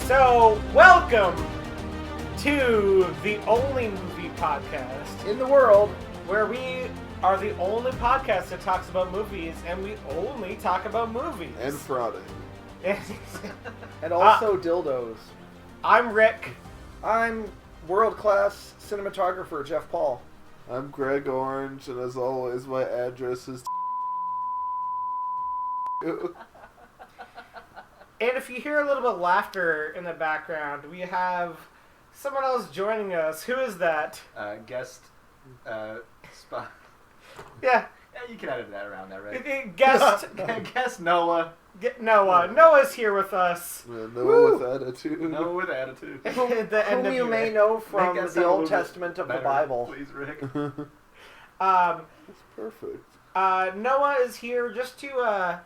So, welcome to the only movie podcast in the world where we are the only podcast that talks about movies, and we only talk about movies. And frauding. and also dildos. I'm Rick. I'm world-class cinematographer Jeff Paul. I'm Greg Orange, and as always, my address is. And if you hear a little bit of laughter in the background, we have someone else joining us. Who is that? Guest spot. Yeah. Yeah, you can edit that around there, right? Guest Noah. Noah. Noah's here with us. Noah with attitude. Noah with attitude. Whom you may know from the Old Testament of the Bible. Please, Rick. That's perfect. Noah is here just to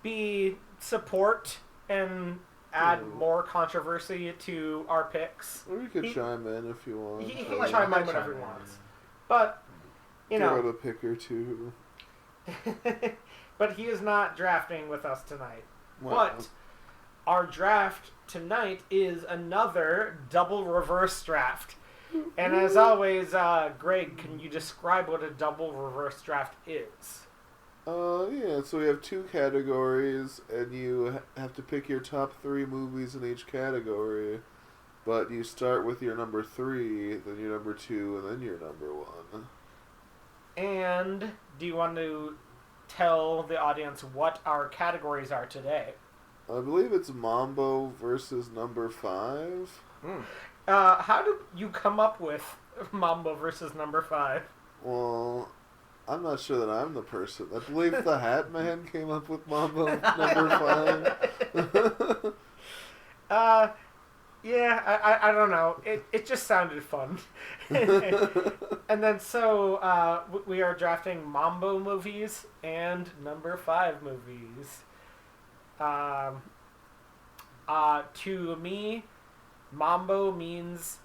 be support and add more controversy to our picks. Or you could chime in if you want. He can chime in whenever he wants. But, you know. Give it a pick or two. But he is not drafting with us tonight. Wow. But our draft tonight is another double reverse draft. And as always, Greg, can you describe what a double reverse draft is? Yeah, so we have two categories, and you have to pick your top 3 movies in each category. But you start with your number 3, then your number 2, and then your number 1. And do you want to tell the audience what our categories are today? I believe it's Mambo versus number 5. How did you come up with Mambo versus number 5? Well, I'm not sure that I'm the person. I believe the Hat Man came up with Mambo number 5. Yeah, I don't know. It just sounded fun. And then so we are drafting Mambo movies and number 5 movies. To me, Mambo means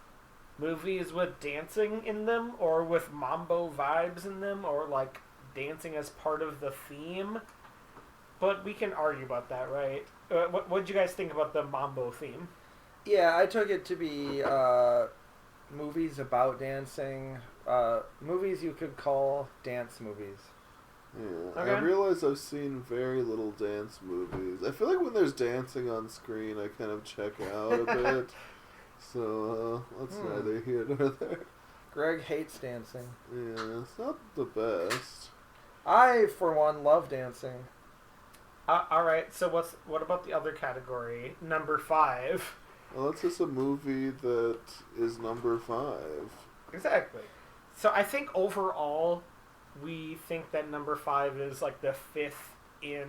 movies with dancing in them, or with Mambo vibes in them, or like dancing as part of the theme. But we can argue about that, right? What did you guys think about the Mambo theme? Yeah, I took it to be movies about dancing, movies you could call dance movies. Yeah, Okay. I realize I've seen very little dance movies. I feel like when there's dancing on screen, I kind of check out a bit. So, that's neither here nor there. Greg hates dancing. Yeah, it's not the best. I, for one, love dancing. Alright, so what about the other category? Number 5. Well, that's just a movie that is number 5. Exactly. So I think overall, we think that number 5 is like the 5th in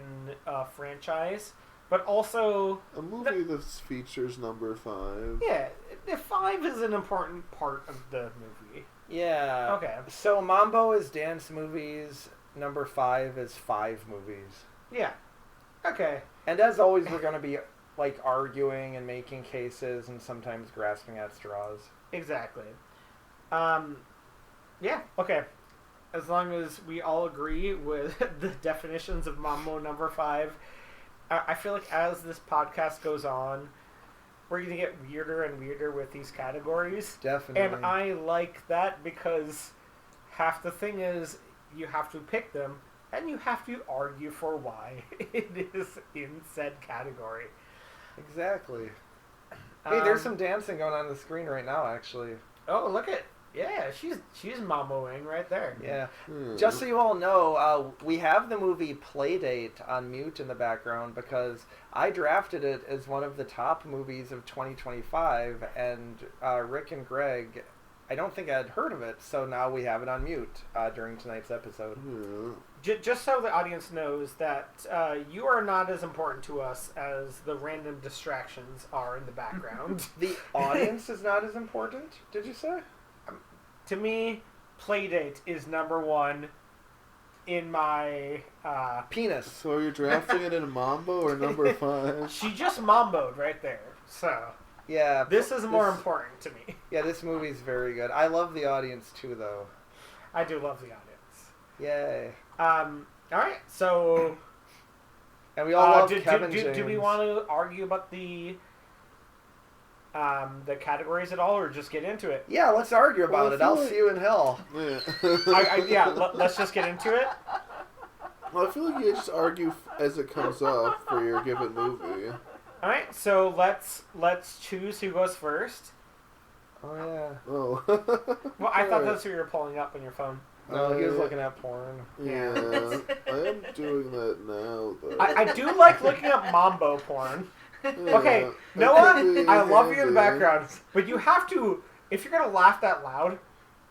franchise. But also... A movie that features number 5. Yeah, the 5 is an important part of the movie. Yeah. Okay. So Mambo is dance movies, number 5 is 5 movies. Yeah. Okay. And as always, we're going to be like arguing and making cases and sometimes grasping at straws. Exactly. Yeah, okay. As long as we all agree with the definitions of Mambo number 5, I feel like as this podcast goes on, we're going to get weirder and weirder with these categories. Definitely. And I like that because half the thing is you have to pick them and you have to argue for why it is in said category. Exactly. Hey, there's some dancing going on the screen right now, actually. Oh, look at... Yeah, she's mamboing right there. Yeah. Just so you all know, we have the movie Playdate on mute in the background because I drafted it as one of the top movies of 2025, and Rick and Greg, I don't think I had heard of it, so now we have it on mute during tonight's episode. Just so the audience knows that you are not as important to us as the random distractions are in the background. The audience is not as important, did you say? To me, Playdate is number 1 in my... Penis. So you're drafting it in Mambo or number 5? She just mamboed right there, so... Yeah. This is more important to me. Yeah, this movie's very good. I love the audience too, though. I do love the audience. Yay. Alright, so... And we all love do Kevin James. do we want to argue about the categories at all, or just get into it? Yeah, let's argue about it. I'll see you in hell. Yeah. Let's just get into it. Well, I feel like you just argue as it comes up for your given movie. All right, so let's choose who goes first. Oh, yeah. Oh. Well, I thought that's what you were pulling up on your phone. No, he was looking at porn. Yeah, I am doing that now, though. I do like looking up Mambo porn. Yeah, Okay, that Noah, could be I love you in the handy. background, but you have to, if you're going to laugh that loud,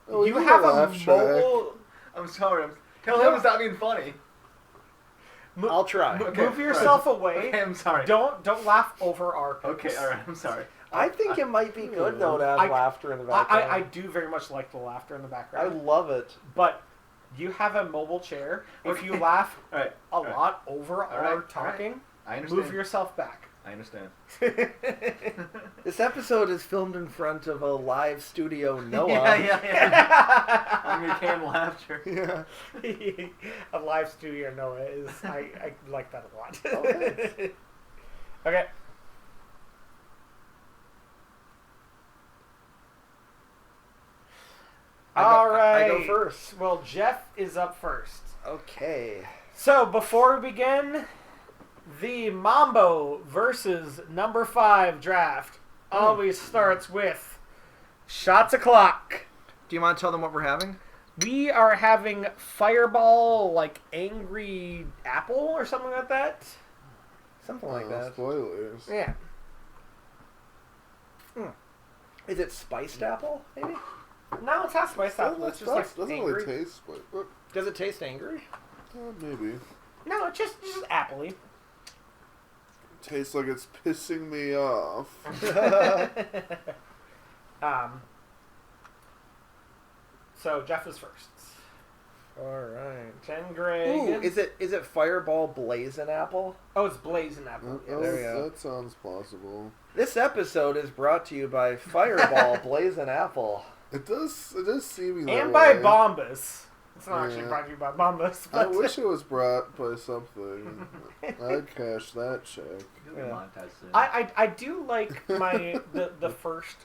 Oh, we you need have a laugh track. mobile... I'm sorry. Tell him it's not being funny. I'll try. Okay, Move yourself right. away. Okay, I'm sorry. Don't laugh over our picks. Okay, all right. I'm sorry. I think it might be good, though, to have laughter in the background. I do very much like the laughter in the I background. love it. But you have a mobile chair. If you laugh All right. a lot over our right, talking, I understand. move yourself back. I understand. This episode is filmed in front of a live studio Noah. yeah. I'm your canned laughter. Yeah. A live studio Noah is I like that a lot. Oh, thanks. Okay. All right. I go first. Well, Jeff is up first. Okay. So before we begin, the Mambo versus number 5 draft always starts with shots o'clock. Do you want to tell them what we're having? We are having Fireball, like angry apple or something like that. Something like that. Spoilers. Yeah. Is it spiced apple, maybe? No, it's not spiced apple. It's just like doesn't angry. really taste, but Does it taste angry? maybe. No, it's just appley. Tastes like it's pissing me off. So Jeff is first. All right. Then Greg. Ooh, is it Fireball Blazing Apple? Oh, it's blazing apple. Oh, There we go. that sounds plausible. This episode is brought to you by Fireball Blazing Apple. It does seem that And by way. Bombas. It's not actually Yeah. brought to you by Bombas. I But wish it was brought by something. I'd cash that check. You'll be Yeah. monetized soon. I do like my the first.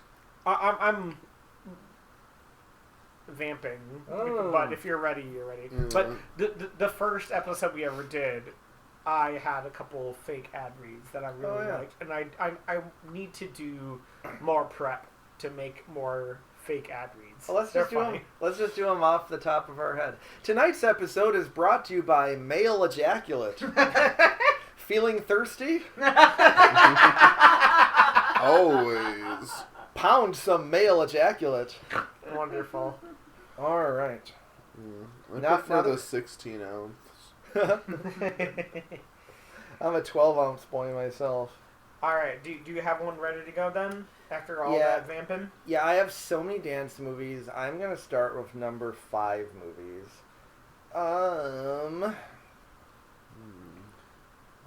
I'm vamping, Oh. but if you're ready, you're ready. Yeah. But the first episode we ever did, I had a couple fake ad reads that I really yeah. liked, and I need to do more prep to make more fake ad reads. Well, let's They're just do funny. them. Let's just do them off the top of our head. Tonight's episode is brought to you by Male Ejaculate. Feeling thirsty? Always. Pound some male ejaculate. Wonderful. All right. Yeah. I Now- prefer now the that- 16 ounce. I'm a 12-ounce boy myself. All right, do you have one ready to go then? After all Yeah. that vamping? Yeah, I have so many dance movies. I'm gonna start with number 5 movies.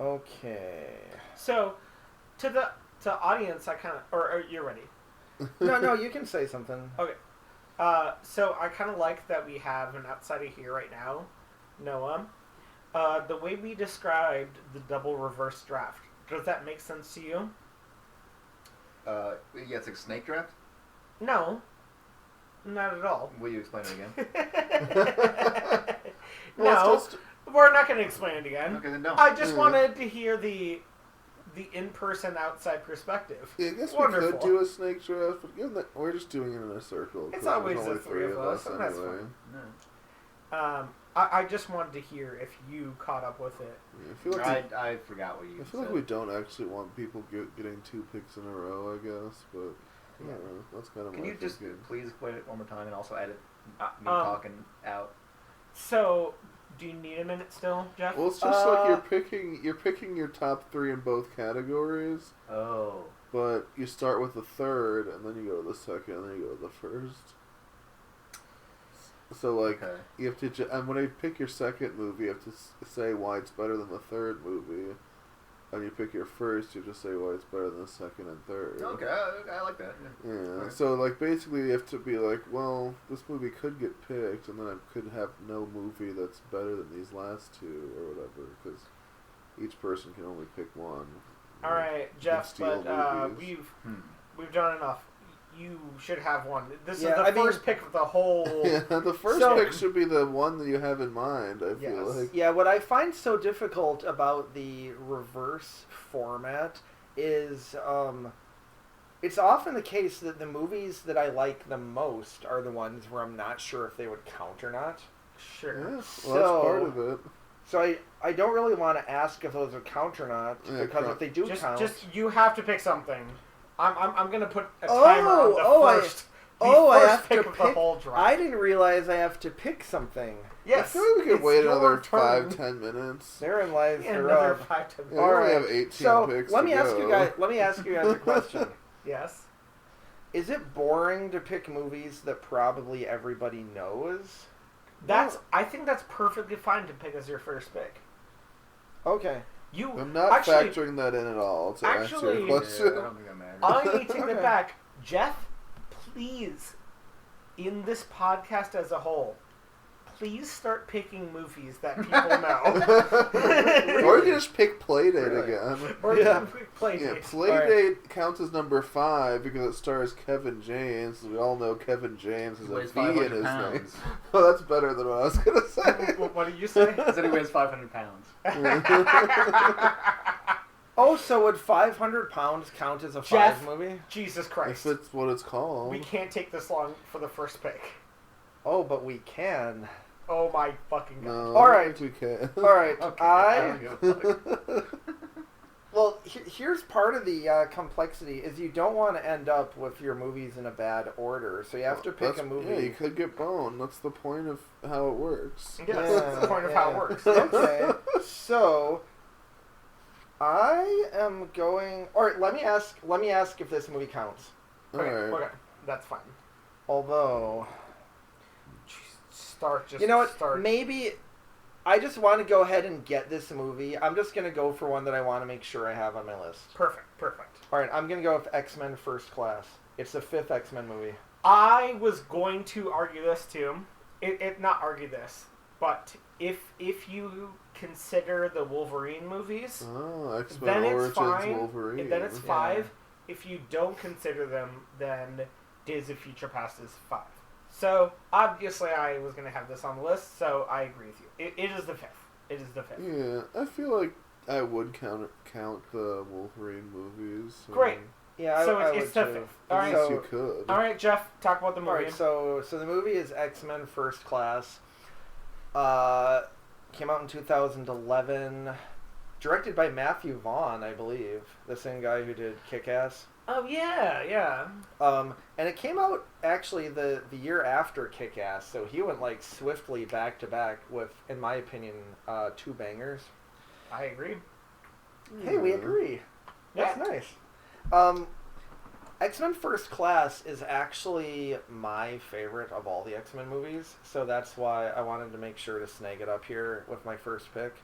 Okay. So, to audience, I kind of, or you're ready. No, you can say something. Okay. So I kind of like that we have an outsider here right now, Noah. The way we described the double reverse draft, does that make sense to you? Yeah, it's like snake draft. No, not at all. Will you explain it again? Well, No, it's just- we're not going to explain it again. Okay, then no. I just Yeah. wanted to hear the in-person outside perspective. yeah, I guess Wonderful. we could do a snake draft, but given that we're just doing it in a circle. It's 'cause there's always only the three of us, and that's anyway. No. I just wanted to hear if you caught up with it. Yeah, I feel like I forgot what you I feel said. like we don't actually want people getting 2 picks in a row, I guess, but I don't know. That's kind of Can my you just thinking. please explain it one more time and also edit me Um, talking out? So, do you need a minute still, Jeff? Well, it's just like you're picking your top 3 in both categories, Oh. but you start with the third, and then you go to the second, and then you go to the first. So like Okay. you have to, and when you pick your second movie, you have to say why it's better than the third movie. And you pick your first, you just say why it's better than the second and third. Okay, I like that. Yeah. Yeah. Okay. So like basically, you have to be like, well, this movie could get picked, and then I could have no movie that's better than these last 2 or whatever. Because each person can only pick one. All right, Jeff, steal but movies. we've done enough. You should have one. This Yeah, is the first pick of the whole. Yeah, the first So- pick should be the one that you have in mind, I feel Yes. like. Yeah, what I find so difficult about the reverse format is it's often the case that the movies that I like the most are the ones where I'm not sure if they would count or not. Sure. Yeah, well, So- that's part of it. So I don't really want to ask if those would count or not, Yeah, because if they do count... Just you have to pick something. I'm gonna put a Oh, timer on the first. I first have to pick of the whole drive. I didn't realize I have to pick something. Yes. I feel like we could it's wait your another turn. 5-10 minutes. Therein lies Yeah, the another rub. 5 to Yeah, All we only right. have 18 So picks let to me ask go. you guys. Let me ask you guys a question. Yes. Is it boring to pick movies that probably everybody knows? I think that's perfectly fine to pick as your first pick. Okay. I'm not actually, factoring that in at all to answer actually- your Yeah, I question. don't think that matters. I take Okay. it back. Jeff, please, in this podcast as a whole, please start picking movies that people know. Or you can just pick Playdate Really? again. Or Yeah. play Yeah, dates. Playdate counts as number 5 because it stars Kevin James. We all know Kevin James has He a weighs V in 500 his name. pounds. Well, that's better than what I was going to say. What did you say? I said he weighs 500 pounds. Oh, so would 500 pounds count as a Jeff. 5 movie? Jesus If Christ. it's what it's called. We can't take this long for the first pick. Oh, but we can. Oh my fucking god. No, All I right. think we can. All right. Okay, I don't give a fuck. Well, here's part of the complexity is you don't want to end up with your movies in a bad order, so you have to pick a movie. Yeah, you could get boned. That's the point of how it works. Yes, that's the point of how it works. Okay, so I am going. All right, let me ask if this movie counts. Okay, Alright. okay, that's fine. Although, Start just. you know what? Start. Maybe I just want to go ahead and get this movie. I'm just gonna go for one that I want to make sure I have on my list. Perfect. Perfect. All right, I'm gonna go with X-Men First Class. It's the 5th X-Men movie. I was going to argue this too. It not argue this, but if you consider the Wolverine movies, Oh, X-Men then it's Origins fine. Wolverine. Then it's Yeah. 5. If you don't consider them, then Days of Future Past is 5. So obviously, I was going to have this on the list. So I agree with you. It is the 5th. It is the 5th. Yeah, I feel like I would count the Wolverine movies. Great. Yeah, So I it's would the too. 5th. All At right. least So- you could. All right, Jeff. Talk about the All movie. right, so the movie is X-Men First Class. Came out in 2011. Directed by Matthew Vaughn, I believe, the same guy who did Kick-Ass. Oh yeah. And it came out actually the year after Kick-Ass, so he went like swiftly back to back with, in my opinion, 2 bangers. I agree. Hey, we Yeah. agree. Yeah. That's nice. X-Men First Class is actually my favorite of all the X-Men movies, so that's why I wanted to make sure to snag it up here with my first pick.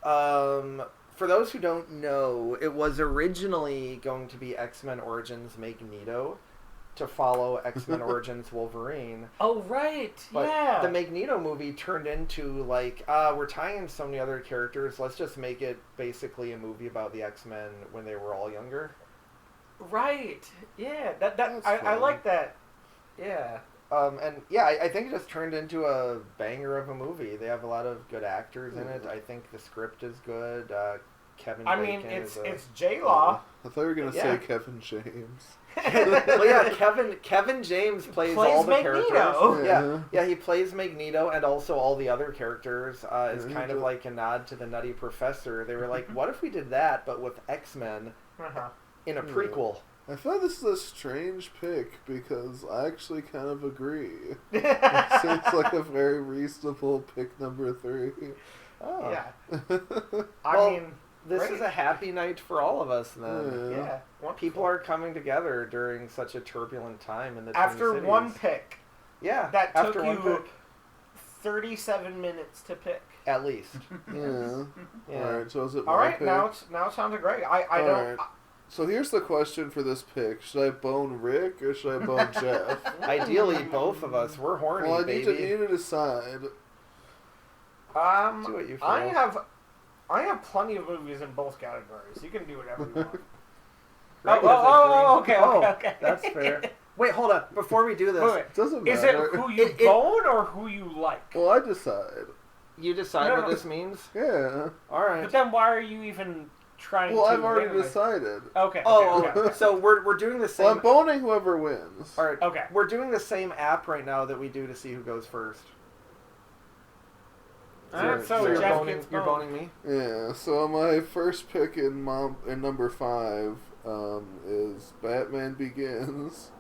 For those who don't know, it was originally going to be X-Men Origins Magneto to follow X-Men Origins Wolverine. Oh right. But yeah. the Magneto movie turned into like, we're tying in so many other characters, let's just make it basically a movie about the X-Men when they were all younger. Right. Yeah. That That's I fun. like that. Yeah. And yeah, I think it just turned into a banger of a movie. They have a lot of good actors in it. I think the script is good. Kevin I Bacon mean, is it's J Law. I thought you were gonna Yeah. say Kevin James. well, yeah, Kevin James plays all the Magneto. characters. Yeah, he plays Magneto and also all the other characters. Is Yeah, kind he of did. like a nod to the Nutty Professor. They were like, what if we did that, but with X-Men Uh-huh. in a Yeah. prequel? I thought this is a strange pick because I actually kind of agree. It yeah. seems like a very reasonable pick number 3. Oh. I Well, mean, This great. is a happy night for all of us then. Yeah. Wonderful. People are coming together during such a turbulent time in the after Twin Cities. one pick. Yeah, That after took one you pick, 37 minutes to pick. at least. Yeah. Yeah. Alright, so is it All my right, pick? now it sounds great. I don't. Alright. So here's the question for this pick. Should I bone Rick or should I bone Jeff? Ideally, both of us. We're horny, Well, I need baby. to decide. Do what you feel. I have I have plenty of movies in both categories. You can do whatever you want. Greg Oh, is agreeing. okay. That's fair. Wait, hold on. Before we do this, Wait. Doesn't Is it matter. who you bone or who you like? Well, I decide. you decide No, what no. this means? Yeah. All right. But then why are you even trying Well, to... I've already randomize- decided. Okay. Oh, okay. so we're doing the same. Well, I'm boning whoever wins. All right. Okay. We're doing the same app right now that we do to see who goes first. Alright, so you're Jeff boning, gets you're boned. boning me. Yeah. So my first pick in number 5 is Batman Begins.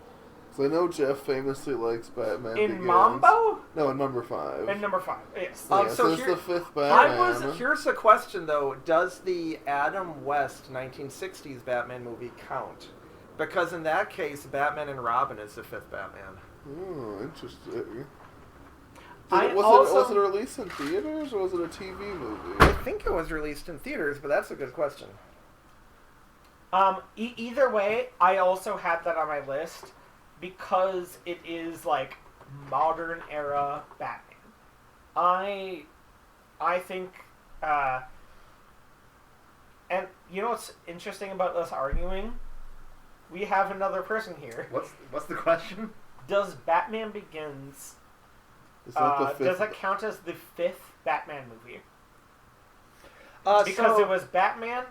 So I know Jeff famously likes Batman In Begins. Mambo? No, in number 5. In number 5, yes. Yeah, so so it's here- the 5th Batman. Here's the question though: does the Adam West 1960s Batman movie count? Because in that case, Batman and Robin is the 5th Batman. Oh, interesting. I Was it released in theaters or was it a TV movie? I think it was released in theaters, but that's a good question. Either way, I also had that on my list because it is like modern era Batman. I think, and you know what's interesting about us arguing? We have another person here. What's the question? Does Batman Begins? Is that the 5th? Does it count as the 5th Batman movie? Because So- it was Batman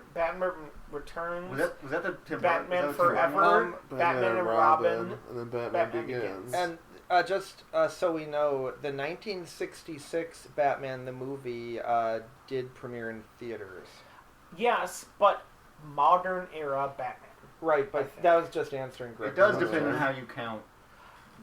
Returns, Was that the Tim Batman Burton? Was that the Tim Burton? Forever, Batman and Robin, and then Batman, Batman Begins. Begins. And just so we know, the 1966 Batman the movie did premiere in theaters. Yes, but modern era Batman. Right, I but think. that was just answering Greg. It does Okay. depend on how you count.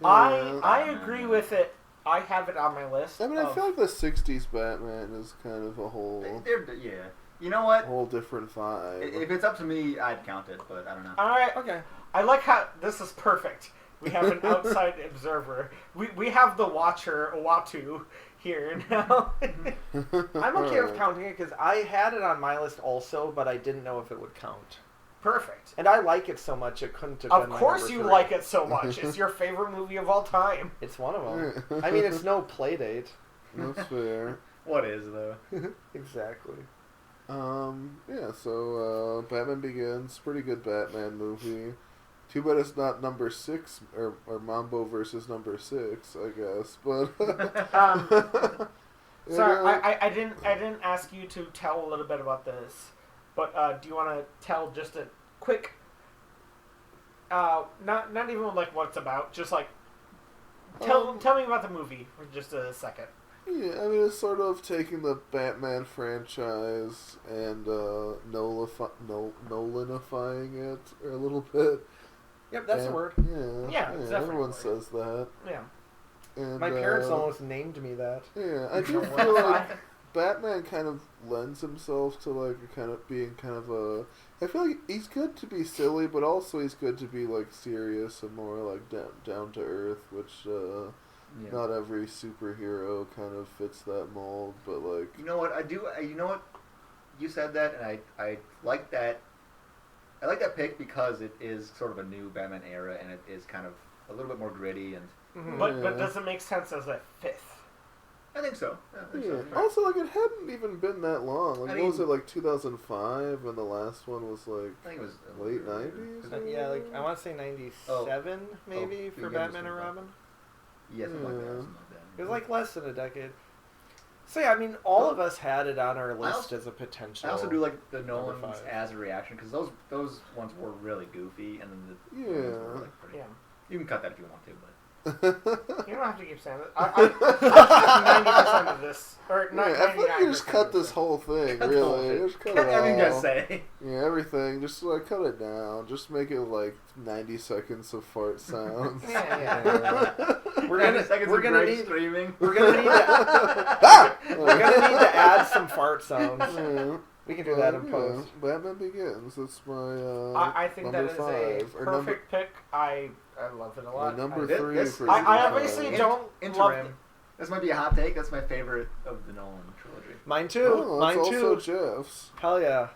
Yeah. I agree with it. I have it on my list. I mean, I feel like the 60s Batman is kind of a Yeah. You know what? whole different vibe. If it's up to me, I'd count it, but I don't know. All right. Okay. I like how this is perfect. We have an outside observer. We have the watcher Watu here now. I'm okay with counting it because I had it on my list also, but I didn't know if it would count. Perfect. And I like it so much it couldn't have Of been my course number you 3. like it so much. It's your favorite movie of all time. It's one of them. I mean, it's no play date. That's fair. What is, though? Exactly. Yeah, so Batman Begins, pretty good Batman movie. Too bad it's not number 6, or Mambo versus number 6, I guess. But Sorry, I didn't ask you to tell a little bit about this, but do you want to tell just a quick, not even like what it's about, just like tell me about the movie for just a second. Yeah, I mean, it's sort of taking the Batman franchise and Nolanifying it a little bit. Yep, that's and, the word. Yeah, it's definitely everyone a word. says that. Yeah. And, My parents almost named me that. Yeah, I do feel like Batman kind of lends himself to like a kind of being kind of a. I feel like he's good to be silly, but also he's good to be like serious and more like down to earth, which not every superhero kind of fits that mold. But like, You know what? I do. You know what? You said that, and I like that. I like that pick because it is sort of a new Batman era, and it is kind of a little bit more gritty, and But Yeah. does it make sense as a 5th? I think so. Yeah, I think yeah. so. Also, like it hadn't even been that long. Like, I what was mean- it, like 2005, and the last one was like I think it was late 90s. Yeah, like I want to say 97 maybe for yeah, Batman it and was Robin. Yeah, something like that. Yeah. Something like that. It was like less than a decade. So yeah, I mean, all of us had it on our list as a potential. I also do like the Nolans Number 5. as a reaction because those ones were really goofy, and then the Yeah. ones were like pretty. Yeah. You can cut that if you want to, but You don't have to keep saying it. I 90% of this, or Yeah, not I feel like you just 99% cut of this whole thing, Cut the whole really. thing. Just cut cut it everything all. I say. Yeah, everything. Just like cut it down. Just make it like 90 seconds of fart sounds. Yeah. We're 90 gonna seconds we're of gonna Greg need screaming. we're gonna need to we're gonna need to add some fart sounds. Yeah. We can do that in Yeah, post. Batman Begins. That's my I think that number is 5. a Or perfect pick. I love it a my lot. number This- 3 this- for I number obviously 5. don't love Interim. This might be a hot take. That's my favorite of the Nolan trilogy. Mine too. Oh, that's Mine also too. Jeff's. Hell yeah.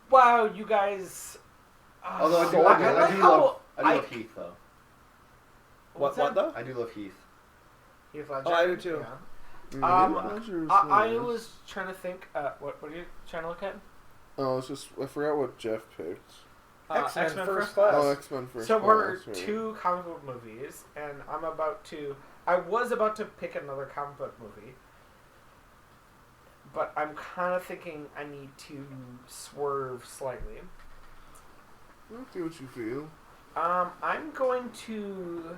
Wow, you guys. Although I do, I I like do how love love Heath though. What though? I do love Heath. Heath Ledger. Oh, I do too. Yeah. Pleasures, I yes. was trying to think. What are you trying to look at? Oh, it's just I forgot what Jeff picked. X-Men X-Men First First Class. Oh, X-Men First So Class. we're right. 2 comic book movies, and I was about to pick another comic book movie, but I'm kind of thinking I need to swerve slightly. Do what you feel. I'm going to.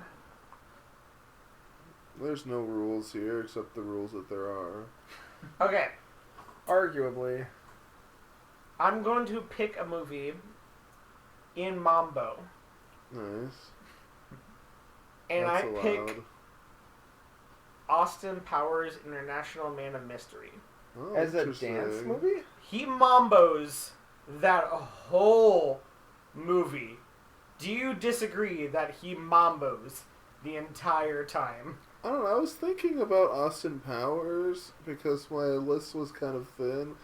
There's no rules here except the rules that there are. Okay, Arguably. I'm going to pick a movie in Mambo, Nice. and That's I allowed. pick Austin Powers, International Man of Mystery. Oh, As a interesting. dance movie? He mambos that whole movie. Do you disagree that he mambos the entire time? I don't know. I was thinking about Austin Powers because my list was kind of thin.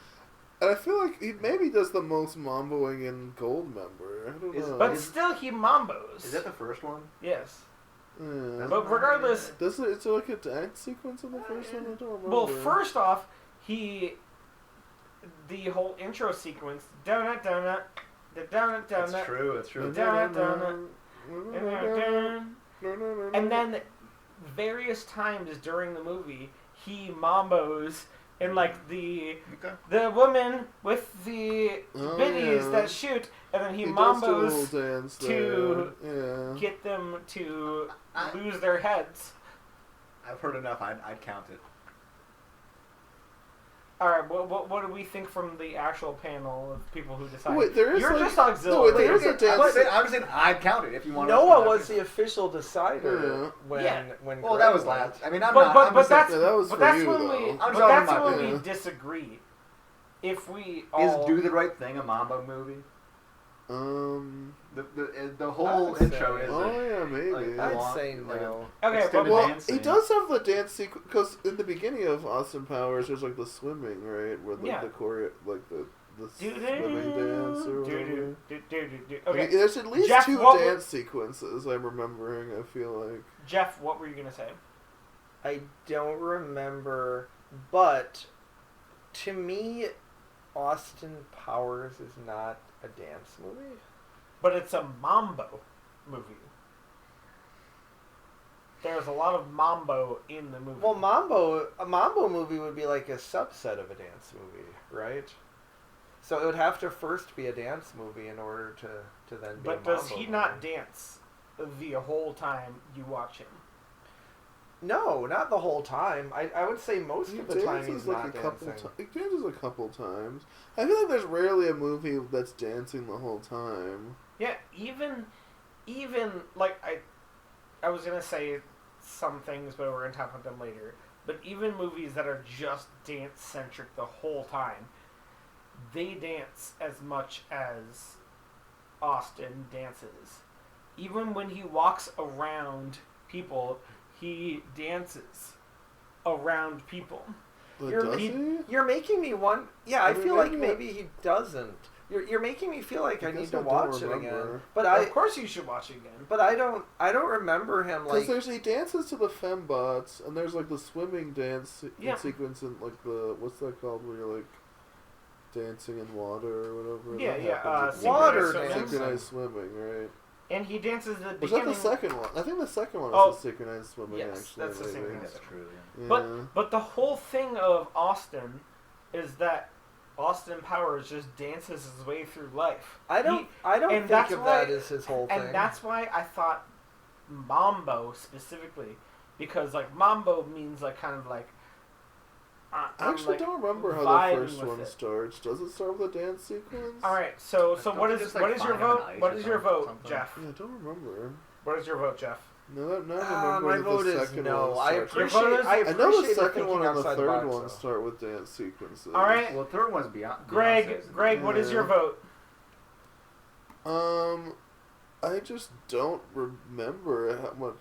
And I feel like he maybe does the most mamboing in Goldmember. I don't know. But still, he mambos. Is that the first one? Yes. Yeah. But regardless, Does it? Is there like a dance sequence in the first one? I don't remember. well, first off, the whole intro sequence, donut, donut, the donut, donut, That's true. That's true. donut, donut, and then various times during the movie, he mambos in like the woman with the Oh, biddies yeah. that shoot, and then he He does do a mambos little dance to there. Yeah. get them to I- lose their heads. I've heard enough. I'd count it. All right, what do we think from the actual panel of people who decide? Wait, there is You're like- just no, auxiliary. wait, there is a dance. I'm just saying I'd count it if you want. Noah was the official decider Yeah. when Yeah. when. Well, Greg that was went. last. I mean, I'm but not. but, I'm but just saying- that's Yeah, that was but for that's you, when though. we I'm but talking that's about- when yeah. we disagree. If we Is all Do the Right Thing a Mambo movie? The whole would say- intro is. Oh yeah, maybe. like, I'd long- say like a- no. okay, but extended Well, dance he scene. does have the dance sequence because in the beginning of Austin Powers, there's like the swimming, right? Where like Yeah. the choreo, like the do swimming dance or whatever. do. I Okay, mean, there's at least Jeff, 2 what would- dance sequences. I'm remembering. I feel like. Jeff, what were you gonna say? I don't remember, but to me, Austin Powers is not a dance movie. But it's a mambo movie. There's a lot of mambo in the movie. Well, a Mambo movie would be like a subset of a dance movie, right? So it would have to first be a dance movie in order to then be a but Mambo does he movie. not dance the whole time you watch him? No, not the whole time. I would say most He of the time dances he's like not a couple. dancing. He dances a couple times. I feel like there's rarely a movie that's dancing the whole time. Yeah, even like I was gonna say some things, but we're gonna talk about them later. But even movies that are just dance centric the whole time, they dance as much as Austin dances. Even when he walks around people, he dances around people. But You're- does he- he? You're making me want. Yeah, I I mean, feel like maybe maybe he doesn't. You're making me feel like I need guess to I don't watch it remember. again. But Of course, you should watch it again. I don't remember him Because like. he dances to the fembots, and there's like the swimming dance Yeah. sequence in like the what's that called where you're like dancing in water or whatever. Yeah, That yeah, happens in water synchronized dancing. synchronized swimming, right? And he dances at the Was that beginning. the second one? I think the second one Oh, is the synchronized swimming. yes, actually, that's the maybe. I think synchronized. that's true. Yeah. Yeah. But the whole thing of Austin is that Austin Powers just dances his way through life. I don't and think that's of why- that as his whole thing. And that's why I thought Mambo specifically, because like Mambo means like kind of like. I I'm, actually like, don't remember how vibing the first with one it. starts. Does it start with a dance sequence? All right, so Don't what they is just, like, what is your find him on vote? ice What or is your vote, something? Jeff? Yeah, I don't remember. What is your vote, Jeff? No, no, I my remember vote the is second no. one I starts. Your appreciate. vote is- I I appreciate know the the second thinking one and the outside third box, one though. start with dance sequences. All right. Well, the third one's beyond. Greg, what is your Yeah. vote? I just don't remember how much.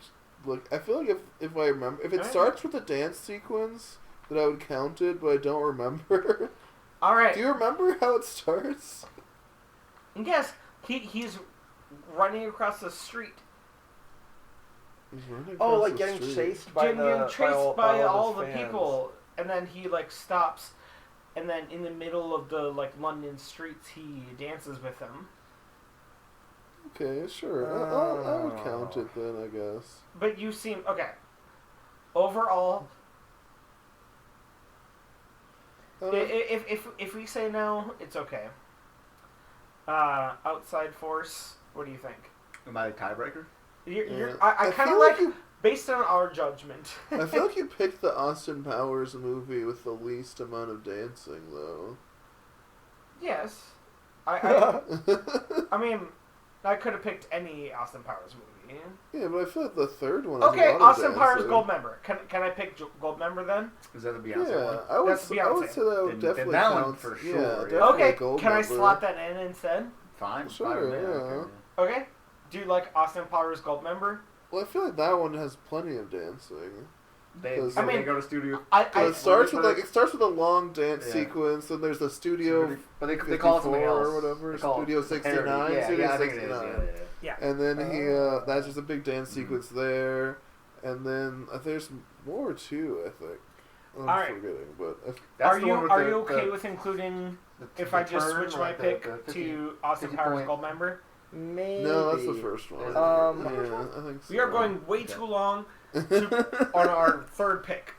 Like, I feel like if I remember, if it Alright. starts with a dance sequence, that I would count it, but I don't remember. All right. Do you remember how it starts? Yes, he's running across the street. He's running Oh, across like the getting street. chased by Getting chased by all of the his fans. people, and then he like stops, and then in the middle of the like London streets, he dances with them. Okay, sure. I would count it then, I guess. But you seem okay. Overall, if we say no, it's okay. Outside Force, what do you think? Am I a tiebreaker? I kind of feel like you, based on our judgment. I feel like you picked the Austin Powers movie with the least amount of dancing, though. Yes, I mean, I could have picked any Austin Powers movie. Yeah, but I feel like the third one. Has Okay, a lot of Austin Powers dancing. Goldmember. Can I pick Goldmember then? Is that the Beyonce Yeah, one? I would. That's I would Beyonce. say that would Then definitely that one count for Yeah, sure, yeah. definitely Okay, Goldmember. can I slot that in instead? Fine. Sure, fine with me, yeah. okay. Okay. Do you like Austin Powers Goldmember? Well, I feel like that one has plenty of dancing. They, Because- I I mean, mean, they go to studio. It starts with but- it starts with a long dance Yeah. sequence, and there's the studio But they call it something 54 else. or whatever, They call it Studio parody. 69, Yeah, Studio yeah, I think it is. 69. Yeah. and then that's just a big dance sequence there, and then I think there's more too. I think I'm Alright. forgetting, but That's Are the you one with are the- you okay the- with including the- if the I just turn, switch like my the pick 50 to Austin 50 Powers point- Goldmember? Maybe. no, that's the first one. Um, I think so. We are going way Okay. too long on our third pick.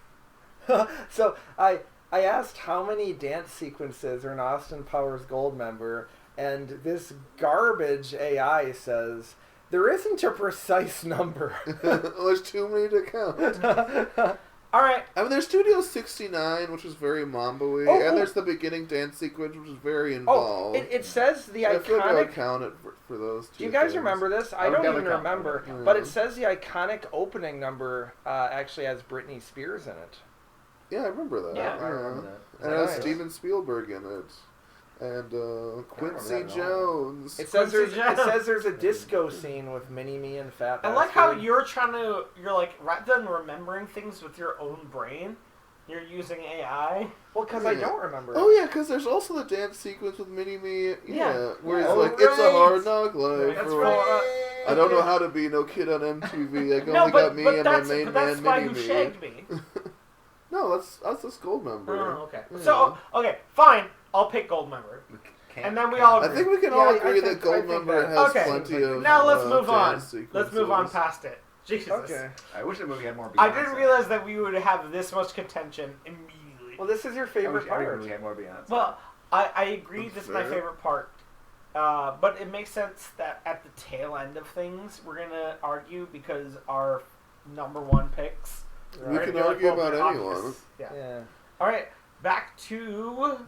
So I asked how many dance sequences are in Austin Powers Goldmember, and this garbage AI says there isn't a precise number. There's too many to count. All right. I mean, there's Studio 69, which is very Mambo-y, Oh, and oh. there's the beginning dance sequence, which is very Oh, involved. it says the I feel like I would iconic. count it for those two. Do you guys things. remember this? I I would don't definitely even count- remember, I would count. but it says the iconic opening number actually has Britney Spears in it. Yeah, I remember that. Yeah, I remember that. And it has Nice. Steven Spielberg in it. And Quincy remember that at all. Jones. It says Quincy there's a disco scene with Mini Me and Fat. I like how Bastard. you're like rather than remembering things with your own brain, you're using AI. Well, because I Yeah. don't remember. Oh yeah, because there's also the dance sequence with Mini Me. Yeah. Where it's Oh, like, it's a right. hard knock life. That's or, right. I don't know how to be no kid on MTV. I No, only but, got me but and my that's main but that's man by Mini who Me. shagged me. No, that's this Goldmember. Oh, okay. Yeah. So okay, fine. I'll pick Goldmember. Can't- And then we can't- all I agree. think we can Yeah, all I agree think- that I think Goldmember that- has Okay. plenty of Now let's move on. dance Let's move on sequences. past it. Jesus. Okay. I wish the movie had more. I Beyonce. didn't realize that we would have this much contention immediately. Well, this is your I favorite wish every part. movie had more Beyonce. Well, I agree. That's This is my fair. favorite part. But it makes sense that at the tail end of things, we're gonna argue because our number one picks. We are can gonna be argue well, about they're anyone. obvious. Yeah. Yeah. All right. Back to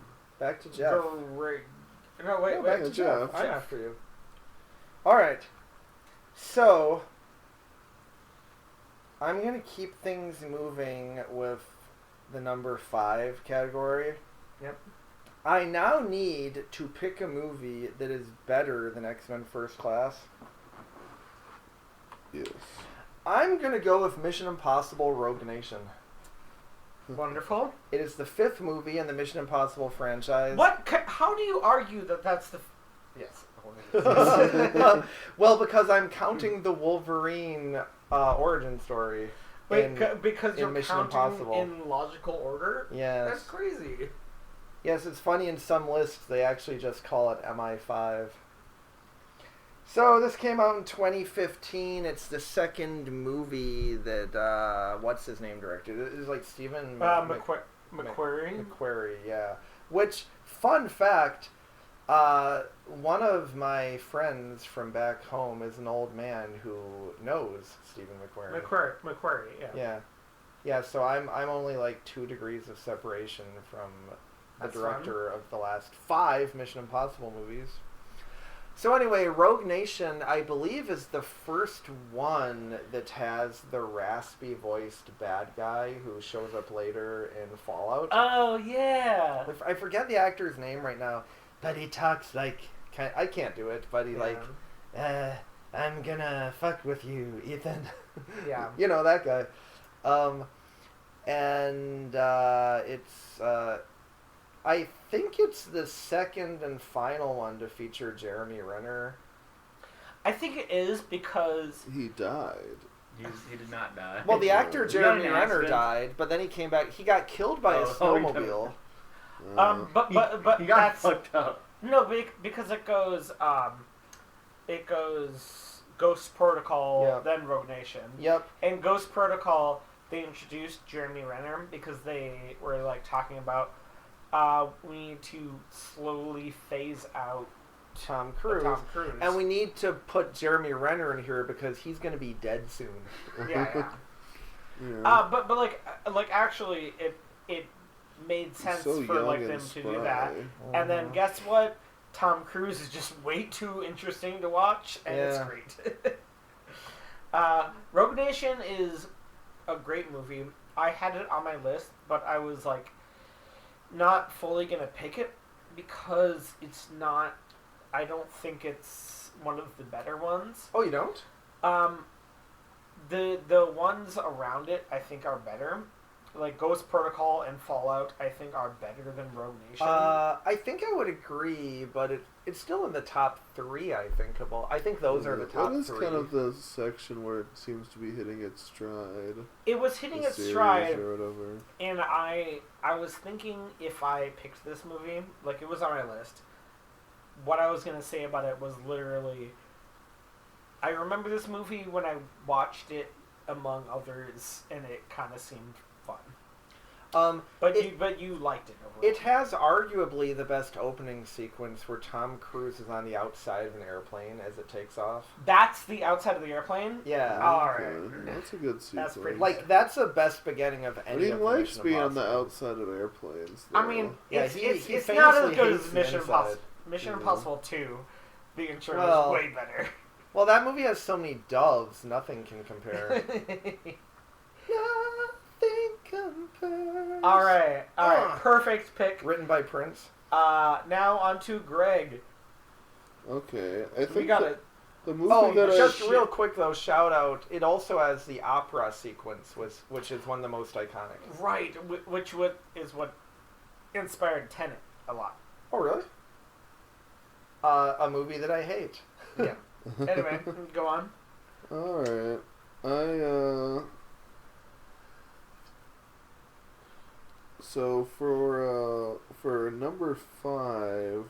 Back to Jeff. No, wait. No, Back back to to Jeff. I'm Jeff. after you. All right. So I'm gonna keep things moving with the number 5 category. Yep. I now need to pick a movie that is better than X-Men First Class. Yes. I'm gonna go with Mission Impossible: Rogue Nation. Wonderful. It is the 5th movie in the Mission Impossible franchise. How do you argue that that's the? Yes. Well, because I'm counting the Wolverine origin story. Wait, in- because in you're Mission counting Impossible. in logical order. Yes. That's crazy. Yes, it's funny in some lists they actually just call it MI5. So this came out in 2015. It's the second movie that what's his name directed? It is like Stephen McQuarrie. McQuarrie, yeah. Which, fun fact, one of my friends from back home is an old man who knows Stephen McQuarrie. McQuarrie. Yeah. Yeah, yeah. So I'm only like 2 degrees of separation from the That's director of the last 5 Mission Impossible movies. So anyway, Rogue Nation, I believe, is the first one that has the raspy voiced bad guy who shows up later in Fallout. Oh yeah. I forget the actor's name right now, but he talks like I can't do it, but he like, I'm gonna fuck with you, Ethan. Yeah. You know that guy. And it's I think it's the second and final one to feature Jeremy Renner. I think it is because He died. He did not die. Well, the actor He got in Jeremy an Renner accident. died, but then he came back. He got killed by a snowmobile. But he got that's fucked up. no, because it goes Ghost Protocol, Yep. then Rogue Nation. Yep. In Ghost Protocol, they introduced Jeremy Renner because they were like talking about we need to slowly phase out Tom Cruise. Tom Cruise. And we need to put Jeremy Renner in here because he's going to be dead soon. yeah. Yeah. But like actually it made sense So for young like and them to do spry. that. And then guess what? Tom Cruise is just way too interesting to watch, and it's Yeah. great. Rogue Nation is a great movie. I had it on my list, but I was like not fully gonna pick it because it's not. I don't think it's one of the better ones. Oh, you don't? The ones around it I think are better. Like Ghost Protocol and Fallout, I think are better than Rogue Nation. I think I would agree, but it's still in the top 3, I think. I think those are the top That is 3. kind of the section where it seems to be hitting its stride. It was hitting The its series stride, or whatever. and I was thinking if I picked this movie, like it was on my list, what I was gonna say about it was literally, I remember this movie when I watched it among others, and it kind of seemed fun. But you liked it overall. It has arguably the best opening sequence where Tom Cruise is on the outside of an airplane as it takes off. That's the outside of the airplane. Yeah. All right. Yeah, that's a good sequence. That's pretty Like, that's the best beginning of But any he of likes Mission being on the Impossible. outside of airplanes. I though. mean, Yeah, it's he it's not as famously good hates as the Mission inside. Impossible. Mission Yeah. Impossible 2. The intro Well- is way better. Well, that movie has so many doves, nothing can compare. Nothing compares. All right, perfect pick. Written by Prince. Now on to Greg. Okay, I think We got that it. the movie Oh, that just I real quick though, shout out. It also has the opera sequence, which is one of the most iconic. Right, which is what inspired Tenet a lot. Oh, really? A movie that I hate. Yeah. Anyway, go on. All right, So for number 5,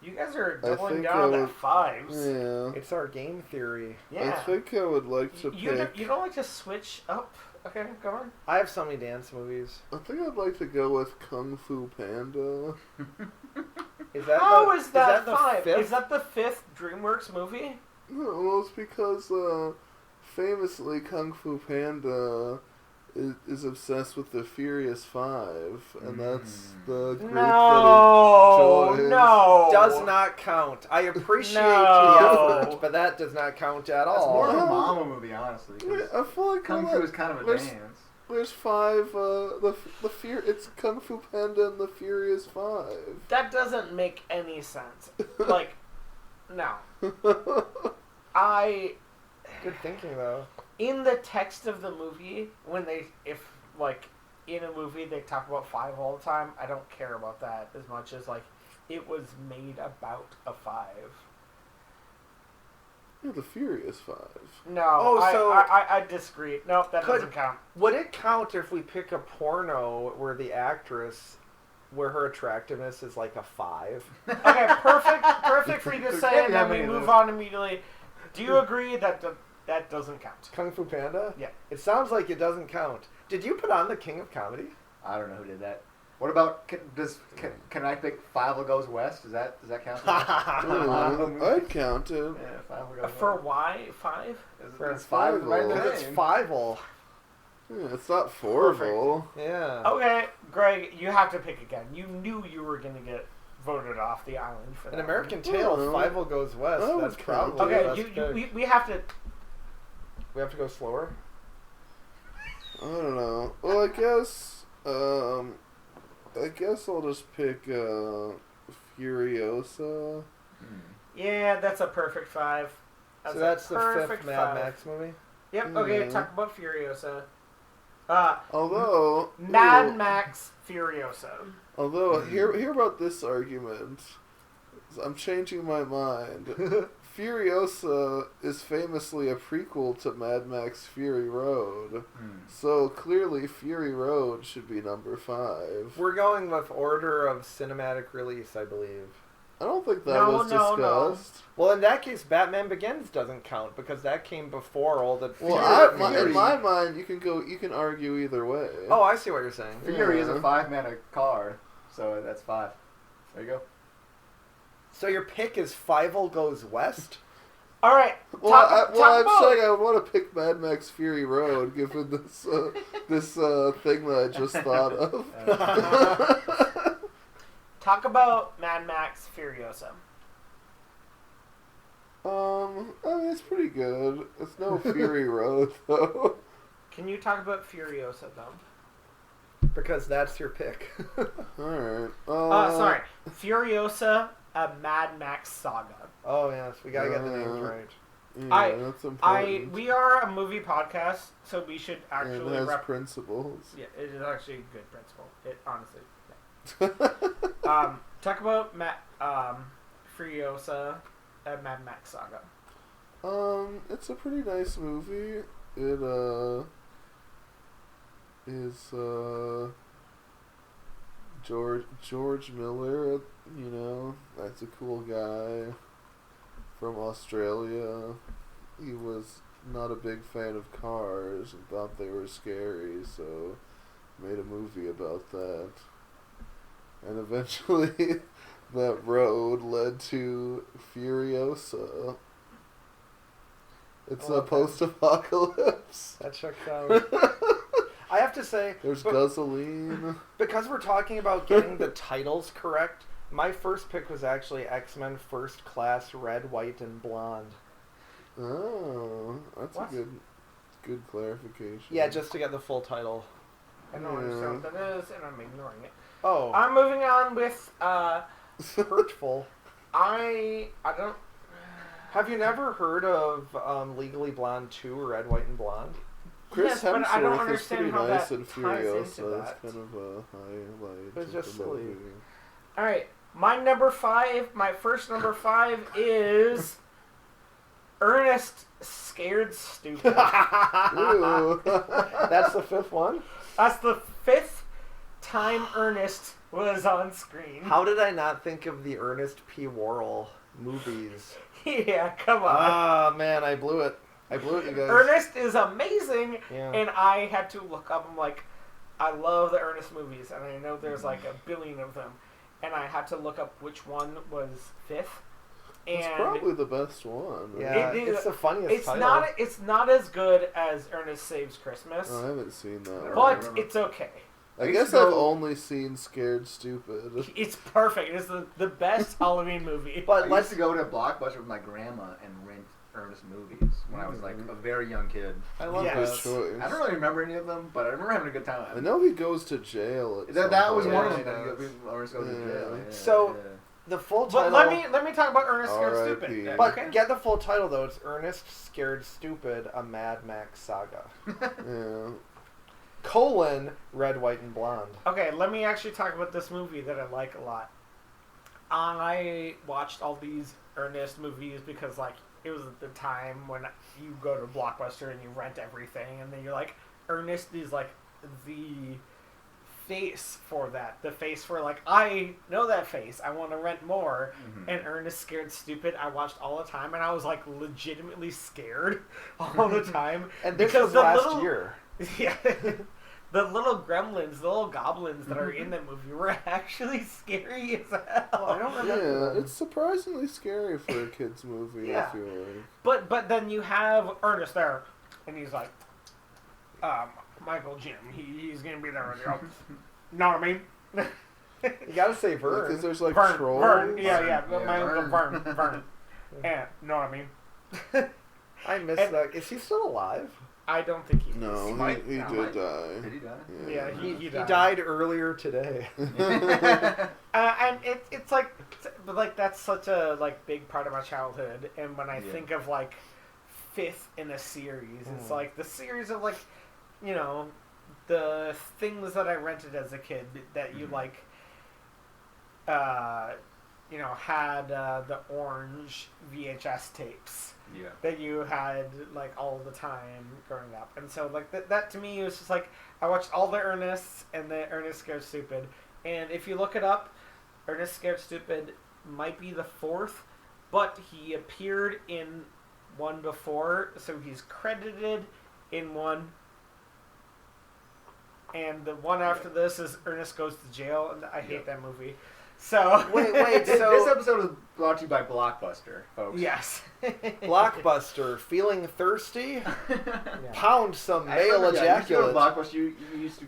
You guys are I doubling think down I on that would- fives. yeah, It's our game theory. Yeah. I think I would like to you pick. don't like to switch up? Okay, go on. I have so many dance movies. I think I'd like to go with Kung Fu Panda. Is that How the, is that the five? fifth? Is that the 5th DreamWorks movie? No, well, it's because famously Kung Fu Panda is obsessed with the Furious 5, and that's the group No, that enjoys. no. does not count. I appreciate No. the effort, but that does not count at That's all. more of a Mambo movie, honestly. 'cause I feel like Kung Fu is kind of a there's- dance. There's 5. It's Kung Fu Panda and the Furious 5. That doesn't make any sense. Like, no. Good thinking though. In the text of the movie, if in a movie they talk about 5 all the time, I don't care about that as much as like it was made about a 5. Yeah, the Furious 5. No, Oh, so- I disagree. No, that Could- doesn't count. Would it count if we pick a porno where the actress, where her attractiveness is like a 5? Okay, perfect for you to say, Can't and then have we any of move those. on immediately. Do you agree that that doesn't count? Kung Fu Panda? Yeah. It sounds like it doesn't count. Did you put on the King of Comedy? I don't know who did that. What about can I pick Five Goes West? Does that count? I'd count it. Yeah, Five Goes For West. why 5? It's five right in the Five-O. It's name. Five-ol. Yeah, it's not Forval. Yeah. Okay, Greg, you have to pick again. You knew you were gonna get voted off the island for that. An American one. Tail, Oh. Five-O Goes West. Oh, That's okay. probably one. the Okay, best pick. we have to. We have to go slower? I don't know. Well, I guess I'll just pick Furiosa. Yeah, that's a perfect 5. So that's a the perfect fifth Mad 5. Max movie? Yep. Okay, Yeah. talk about Furiosa. Although Mad Max Furiosa. Although hear about this argument. I'm changing my mind. Furiosa is famously a prequel to Mad Max Fury Road. So clearly Fury Road should be number 5. We're going with order of cinematic release, I believe. I don't think that No, was discussed. Well, in that case, Batman Begins doesn't count because that came before all the. Well, Fury. in my mind, you can argue either way. Oh, I see what you're saying. Fury is a Yeah. 5-man car, so that's 5. There you go. So your pick is Fievel Goes West? All right. Well, I'm saying I want to pick Mad Max Fury Road, given this thing that I just thought of. Talk about Mad Max Furiosa. I mean, it's pretty good. It's no Fury Road though. Can you talk about Furiosa though? Because that's your pick. All right. Sorry, Furiosa, a Mad Max saga. Oh, yes. We gotta get the names right. Yeah, that's important. We are a movie podcast, so we should actually and it has principles. Yeah, it is actually a good principle. It honestly. Yeah. Talk about Furiosa, a Mad Max saga. It's a pretty nice movie. It is George Miller. You know, that's a cool guy from Australia. He was not a big fan of cars and thought they were scary, so made a movie about that. And eventually, that road led to Furiosa. It's a post-apocalypse. That checks out. I have to say, There's gasoline. because we're talking about getting the titles correct, my first pick was actually X-Men First Class Red, White, and Blonde. Oh, that's What? a good clarification. Yeah, just to get the full title. I don't understand what that is, and I'm ignoring it. Oh, I'm moving on with hurtful. I don't. Have you never heard of Legally Blonde 2 or Red, White, and Blonde? Chris Yes, but I don't Hemsworth is understand pretty how nice that in ties Furiosa. into It's that. kind of a highlight. It's just of the silly. movie. All right, my number 5. My first number 5 is Ernest Scared Stupid. Ooh. That's the fifth one? That's the 5th time Ernest was on screen. How did I not think of the Ernest P. Worrell movies? Yeah, come on. Ah, man, I blew it. I blew it, you guys. Ernest is amazing, Yeah. and I had to look up. I'm like, I love the Ernest movies, and I know there's like a billion of them, and I had to look up which one was 5th. It's And probably the best one. Right? Yeah, It is- it's the funniest it's title. not as good as Ernest Saves Christmas, Oh, I haven't seen that one. but it's okay. I I guess used to I've go- only seen Scared Stupid. It's perfect. It is the best Halloween movie. But I let's used to go to Blockbuster with my grandma and rent Ernest movies when I was like a very young kid. I love Yes. Good this. choice. I don't really remember any of them, but I remember having a good I time. know he goes to jail. At some That was point. one Yeah, of he them. does. Ernest goes to jail. Yeah, So- yeah. The full But title. let me talk about Ernest Scared R.I.P. Stupid. But Okay? get the full title though. It's Ernest Scared Stupid: A Mad Max Saga. Yeah. Red, White, and Blonde. Okay, let me actually talk about this movie that I like a lot. I watched all these Ernest movies because, like, it was at the time when you go to Blockbuster and you rent everything, and then you're like, Ernest is, like, the face for that. The face for, like, I know that face. I want to rent more. Mhm. And Ernest Scared Stupid, I watched all the time, and I was, like, legitimately scared all the time. And this Because was the last little- year. Yeah. The little gremlins, the little goblins that are in that movie were actually scary as hell. Oh, I don't remember. Yeah, it's surprisingly scary for a kid's movie, Yeah. I feel like. But then you have Ernest there, and he's like, Michael Jim, he's gonna be there with you. Know what I mean? You gotta say Vern. Because there's like Vern, trolls. Vern, yeah, Yeah, my uncle Vern. Vern. Yeah, know what I mean? I missed that. Is he still alive? I don't think he is. No, Mike- he no, did Mike- die. Did he die? Yeah, he He died. died earlier today. And it's like, but like that's such a like big part of my childhood. And when I Yeah. think of like 5th in a series, it's Mm. like the series of like, you know, the things that I rented as a kid that you Mhm. like, had the orange VHS tapes Yeah. that you had like all the time growing up, and so like that to me was just like I watched all the Ernests and the Ernest Scared Stupid, and if you look it up, Ernest Scared Stupid might be the fourth, but he appeared in one before, so he's credited in one. And the one after this is Ernest Goes to Jail, and I hate that movie. So Wait, This so episode is brought to you by Blockbuster, folks. yes, Blockbuster, feeling thirsty? Yeah. Pound some I male remember, yeah, you used to go to ejaculate. Blockbuster. You used to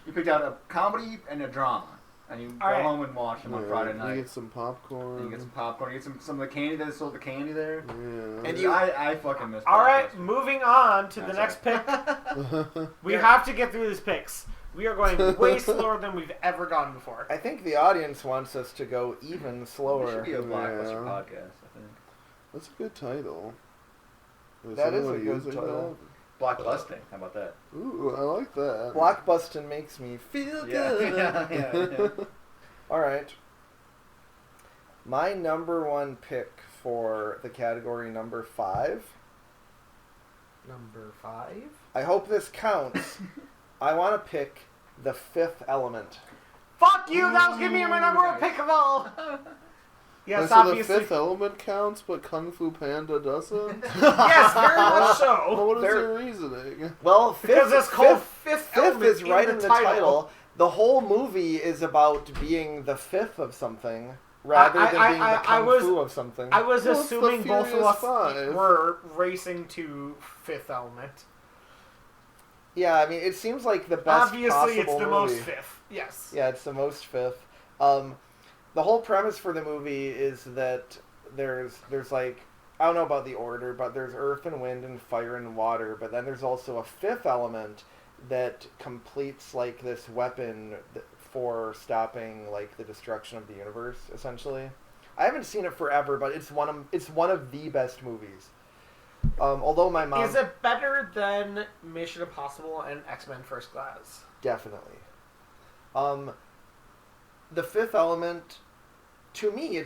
you picked out a comedy and a drama, and you go All right. home and watch them on Friday night. You get some popcorn. And you get some popcorn. You get some of the candy that sold the candy there. Yeah. And you- I fucking miss. All right, Blockbuster. moving on to I'm the sorry. next pick. We Yeah. have to get through these picks. We are going way slower than we've ever gone before. I think the audience wants us to go even This should slower. be a Blockbuster Yeah. podcast, I think. That's a good title. That is a anyone good using title. Blockbusting. How about that? that? Ooh, I like that. Blockbusting makes me feel good. yeah. All right. My number one pick for the category number 5. Number 5. I hope this counts. I want to pick The Fifth Element. Fuck you! That was gonna be my number one pick of all. Yes, so obviously. the Fifth Element counts, but Kung Fu Panda doesn't? Yes, very much Well, so. what is There- your reasoning? Well, Because it's called Fifth Fifth Element is right in the title. title. The whole movie is about being the fifth of something rather than being the kung fu of something. I was Well, it's the assuming both of Furious us Five. were racing to Fifth Element. Yeah, I mean, it seems like the best Obviously, it's possible the movie. most fifth. Yes. Yeah, it's the most fifth. The whole premise for the movie is that there's like, I don't know about the order, but there's earth and wind and fire and water, but then there's also a fifth element that completes like this weapon for stopping like the destruction of the universe, essentially. I haven't seen it forever, but it's one of the best movies. Although my mom... Is it better than Mission Impossible and X-Men First Class? Definitely. The Fifth Element, to me,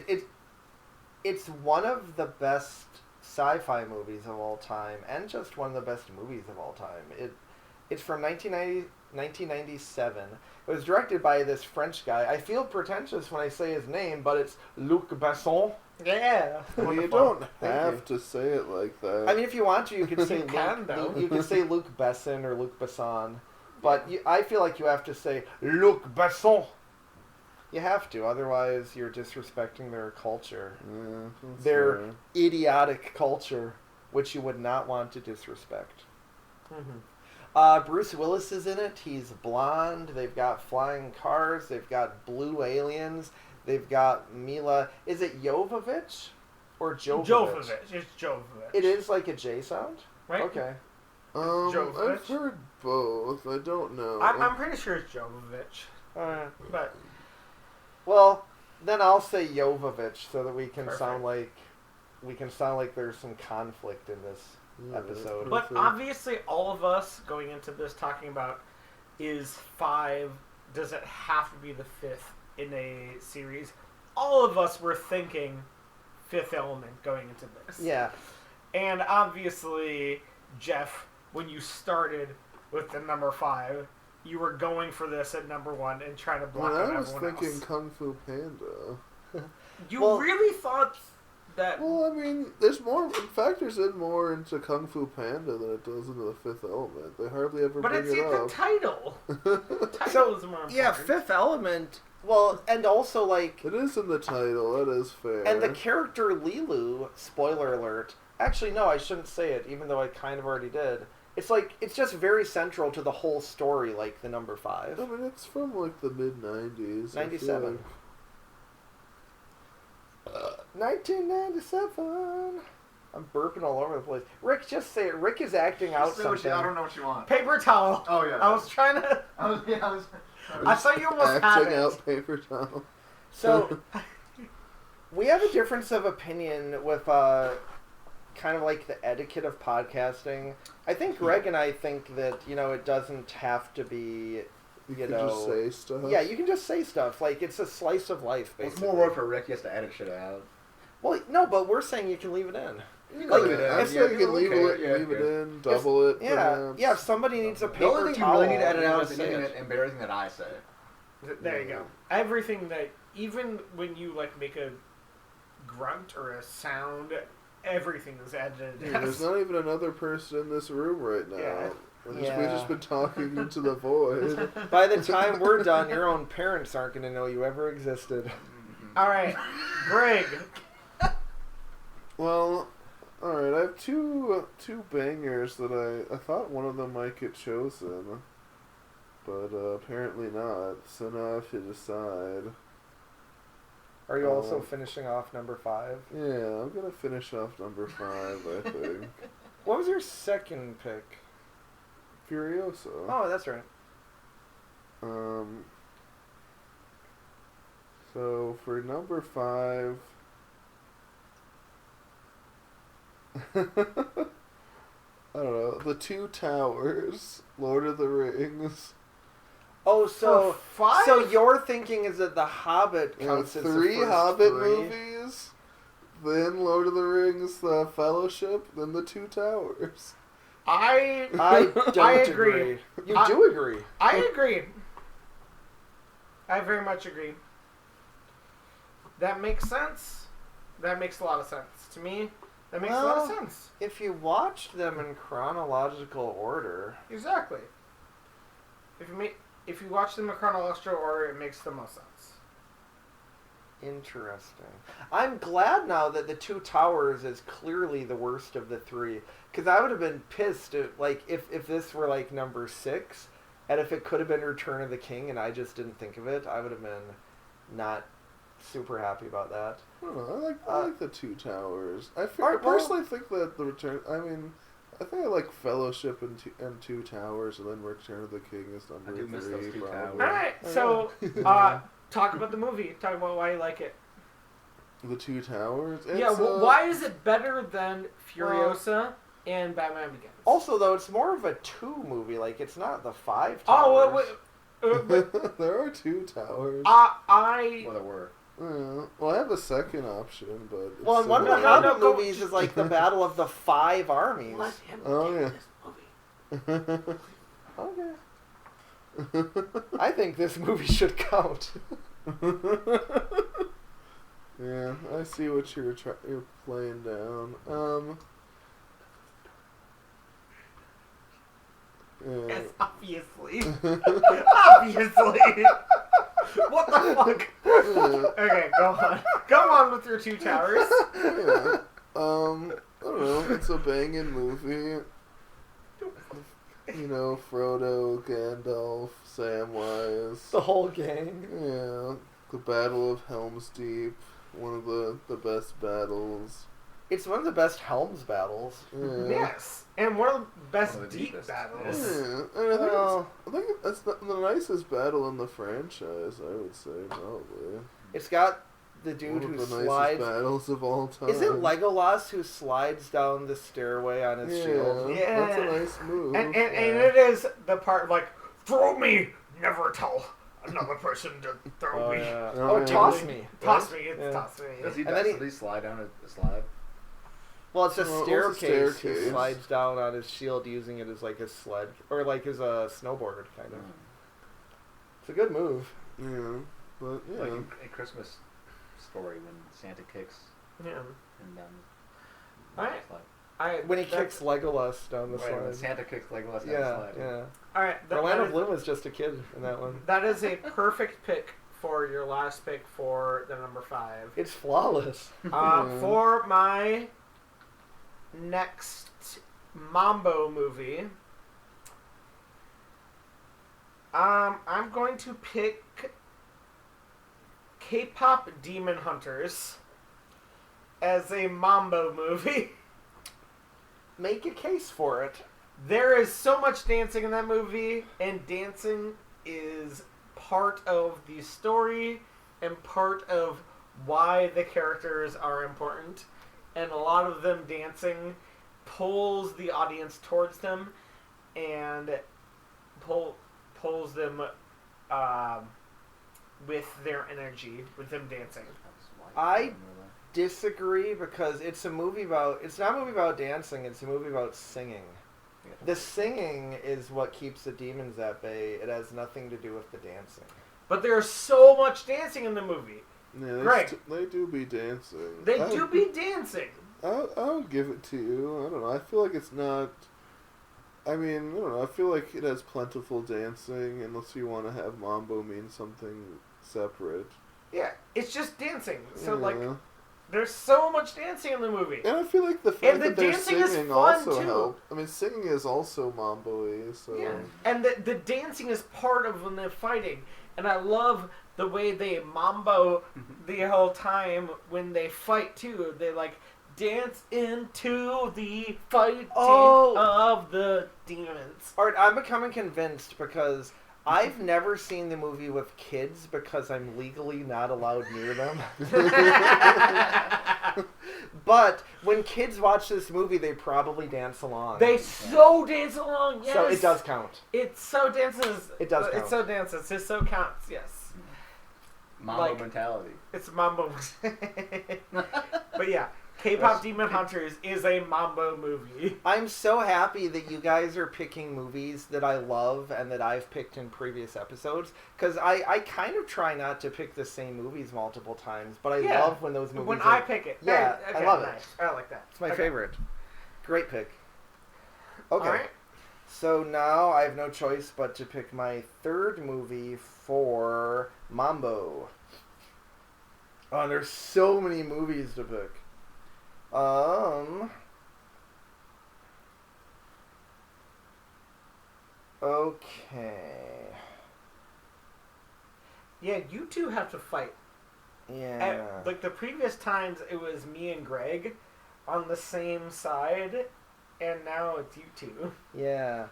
it's one of the best sci-fi movies of all time, and just one of the best movies of all time. It's from 1997. It was directed by this French guy. I feel pretentious when I say his name, but it's Luc Besson. Yeah. Well, you Wonderful. don't Thank have you. to say it like that. I mean, if you want to, you could say You can, Luc, though. you could say Luc Besson or Luc Besson, but I feel like you have to say Luc Besson. You have to, otherwise you're disrespecting their culture, yeah, that's their fair. idiotic culture, which you would not want to disrespect. Mhm. Bruce Willis is in it. He's blonde. They've got flying cars. They've got blue aliens. They've got Mila. Is it Jovovich or Jovovich? Jovovich. It's Jovovich. It is like a J sound? Right? Okay. Jovovich? I've heard both. I don't know. I'm pretty sure it's Jovovich. Alright. But Well, then I'll say Jovovich so that we can Perfect. sound like there's some conflict in this Yeah, episode. But Perfect. obviously, all of us going into this talking about is 5. Does it have to be the 5th in a series? All of us were thinking Fifth Element going into this. Yeah. And obviously, Jeff, when you started with the number 5, you were going for this at number 1 and trying to block When out I was everyone thinking else. Kung Fu Panda. You Well- really thought that? Well, I mean, there's more. It factors in more into Kung Fu Panda than it does into the Fifth Element. They hardly ever But bring it's it in the up. title. The title So, is more important. Yeah, Fifth Element. Well, and also like, It is in the title. That is fair. and the character Lilu. Spoiler alert. Actually, no, I shouldn't say it, even though I kind of already did. It's just very central to the whole story, like the number 5. I mean, it's from like the mid '90s. 97. 1997. I'm burping all over the place. Rick, just say it. Rick is acting out something. I don't know what you want. Paper towel. Oh yeah. I was trying to. I thought you almost had acting it. out paper towel. So, we have a difference of opinion with kind of like the etiquette of podcasting. I think Greg and I think that, it doesn't have to be, You you can know, just say stuff. yeah, you can just say stuff like it's a slice of life. Well, it's Basically, more work for Rick. He has to edit shit out. Well, no, but we're saying you can leave it in. Like, leave it in. I Yeah, say you can leave okay, it, leave it in, double it. Yeah, Perhaps. yeah. If somebody needs a The paper only thing you towel, really need to edit out just is say anything it. that embarrassing that I say. There you go. Everything that, even when you like make a grunt or a sound, everything is edited. Yeah, there's not even another person in this room right now. Yeah. We've Yeah. just been talking into the void. By the time we're done, your own parents aren't going to know you ever existed. All right, Greg. Well, alright, I have two bangers that I thought one of them might get chosen. But apparently not. So now I have to decide. Are you also finishing off number 5? Yeah, I'm gonna finish off number 5, I think. What was your second pick? Furiosa. Oh, that's right. So for number 5, I don't know, The Two Towers, Lord of the Rings. Oh, so For 5? so your thinking is that The Hobbit Yeah, counts as the 3 first Hobbit 3? movies, then Lord of the Rings, The Fellowship, then The Two Towers. I don't I agree. You do agree. I agree. I very much agree. That makes sense. That makes a lot of sense to me. That makes a lot of Well, sense. If you watched them in chronological order, Exactly. If you watch them in chronological order, it makes the most sense. interesting. I'm glad now that The Two Towers is clearly the worst of the 3, because I would have been pissed if this were like number 6, and if it could have been Return of the King, and I just didn't think of it, I would have been not super happy about that. I don't know, I like The Two Towers. I Alright, well- personally think that the Return, I think I like Fellowship and Two Towers, and then Return of the King is number I do miss 3, those Two probably. All right, Oh, so talk about the movie. Talk about why you like it. The Two Towers? Yeah, why is it better than Furiosa and Batman Begins? Also, though, it's more of a 2 movie. Like, it's not the 5 Oh, towers. but there are 2 towers. Well, there were. Well, I have a second option, but... it's Well, and one of the similar. Hobbit movies is like the battle of the 5 armies. let him Oh, pick yeah. this movie. Okay. I think this movie should count. Yeah, I see what you're playing down. Yeah. Yes, obviously. Obviously. What the fuck? Yeah. Okay, go on. Go on with your Two Towers. Yeah. I don't know. It's a banging movie. You know, Frodo, Gandalf, Samwise. The whole gang. Yeah. The Battle of Helm's Deep. One of the best battles. It's one of the best Helms battles. Yeah. Yes. And one of the best One of the deep deepest. battles. Yeah. And Well, I think that's the nicest battle in the franchise, I would say, probably. it's got the dude One who of the nicest slides. battles of all time. Is it Legolas who slides down the stairway on his shield? Yeah. That's a nice move. And it is the part like, throw me, never tell another person to throw Oh, me. yeah. Oh, yeah. Toss me. Toss right? me, it's Yeah. toss me. Does he, And then he- does he slide down a slide? Well, it's a Well, staircase. it's a He staircase. slides down on his shield using it as like his sled. Or like his snowboard, kind of. It's a good move. Yeah. But, yeah. Like in Christmas Story when Santa kicks Yeah. and down Alright. the slide. Alright. When he that's- kicks Legolas down the Right, when slide. Santa kicks Legolas down the Yeah, slide. yeah. Alright. Orlando Bloom was just a kid in that one. That is a perfect pick for your last pick for the number 5. It's flawless. For my next Mambo movie, I'm going to pick K-pop Demon Hunters as a Mambo movie. Make a case for it. There is so much dancing in that movie, and dancing is part of the story and part of why the characters are important. And a lot of them dancing pulls the audience towards them and pulls them with their energy, with them dancing. I disagree because it's not a movie about dancing, it's a movie about singing. The singing is what keeps the demons at bay. It has nothing to do with the dancing. But there's so much dancing in the movie. Yeah, Greg. They do be dancing. They do be dancing. I'll give it to you. I don't know. I feel like it's not... I mean, I don't know. I feel like it has plentiful dancing, unless you want to have Mambo mean something separate. Yeah, it's just dancing. So, Yeah. like, there's so much dancing in the movie. And I feel like the fact And the that they're dancing is singing fun, also too. helps. I mean, singing is also Mambo-y, so... Yeah, and the dancing is part of when they're fighting. And I love the way they mambo the whole time when they fight, too. They, like, dance into the fighting of the demons. Art, I'm becoming convinced because I've never seen the movie with kids because I'm legally not allowed near them. But when kids watch this movie, they probably dance along. They so dance along, yes. So it does count. It so dances. It does count. It so dances. It so counts, yes. Mambo Like- mentality. It's Mambo. But yeah, K-pop Demon Hunters is a Mambo movie. I'm so happy that you guys are picking movies that I love and that I've picked in previous episodes, because I kind of try not to pick the same movies multiple times, but I Yeah. love when those movies When are... I pick it. Yeah, Hey, I love it. nice. I like that. It's my Okay. favorite. Great pick. Okay. All right. So now I have no choice but to pick my third movie for Mambo. Oh, there's so many movies to pick. Okay. Yeah, you two have to fight. Yeah. Like the previous times, it was me and Greg on the same side, and now it's you two. Yeah.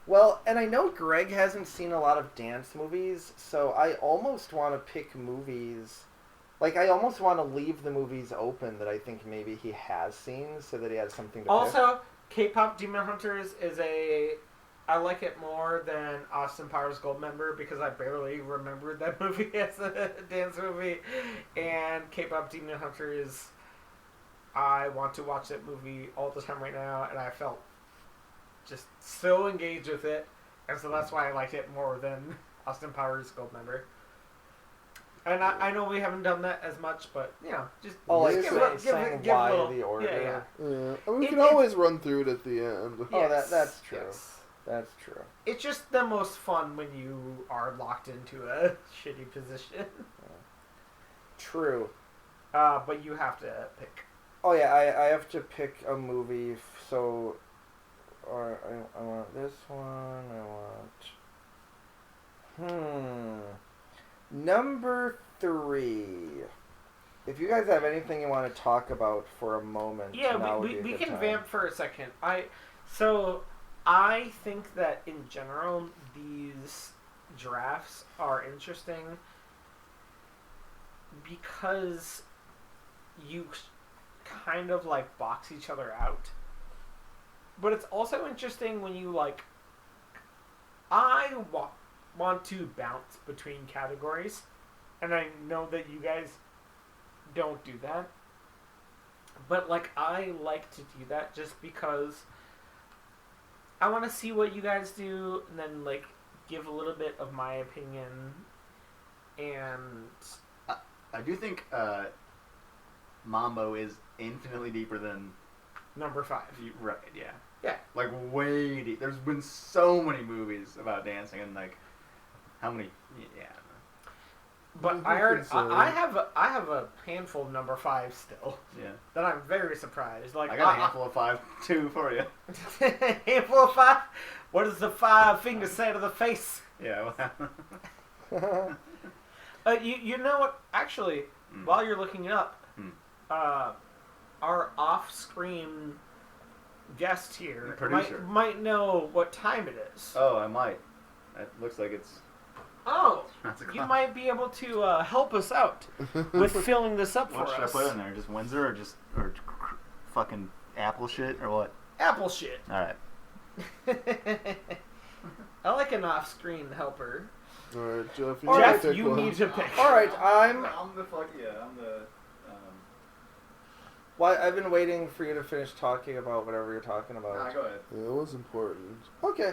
Well, and I know Greg hasn't seen a lot of dance movies, so I almost want to pick movies. Like, I almost want to leave the movies open that I think maybe he has seen, so that he has something to pick. Also, K-pop Demon Hunters is I like it more than Austin Powers Goldmember because I barely remembered that movie as a dance movie. And K-pop Demon Hunters, I want to watch that movie all the time right now, and I felt just so engaged with it. And so that's why I liked it more than Austin Powers Goldmember. And I know we haven't done that as much, but, you know, just Like give it saying give why a little, the order. Yeah. Yeah. I mean, we It- can it's- always run through it at the end. Oh, Yes, that's true. yes. That's true. It's just the most fun when you are locked into a shitty position. True. But you have to pick. Oh, yeah, I have to pick a movie, so... Or I want this one, I want... Number 3. If you guys have anything you want to talk about for a moment, Yeah, now would we be a we good can time. vamp for a second. I think that in general these drafts are interesting because you kind of like box each other out. But it's also interesting when you like want to bounce between categories, and I know that you guys don't do that. But like I like to do that just because I want to see what you guys do and then like give a little bit of my opinion. And I do think Mambo is infinitely deeper than number 5. right. Yeah. Yeah. Like way deep. There's been so many movies about dancing, and like how many? Yeah. But You I already, can say- I have a handful of number 5 still Yeah. that I'm very surprised. Like I got a handful of 5 too for you. handful of 5. What does the 5 fingers say to the face? Yeah. You know what? Actually, while you're looking it up, our off-screen guest here Producer. might know what time it is. Oh, I might. It looks like it's. Oh, That's a you clock. might be able to help us out with filling this up What for should I us. put in there? Just Windsor or fucking Apple shit or what? Apple shit. All right. I like an off-screen helper. All right, Jeff. You All gotta right. pick you one. need to pick. All right, I'm the fuck yeah. I'm the. Well, I've been waiting for you to finish talking about whatever you're talking about. Go ahead. Yeah, it was important. Okay.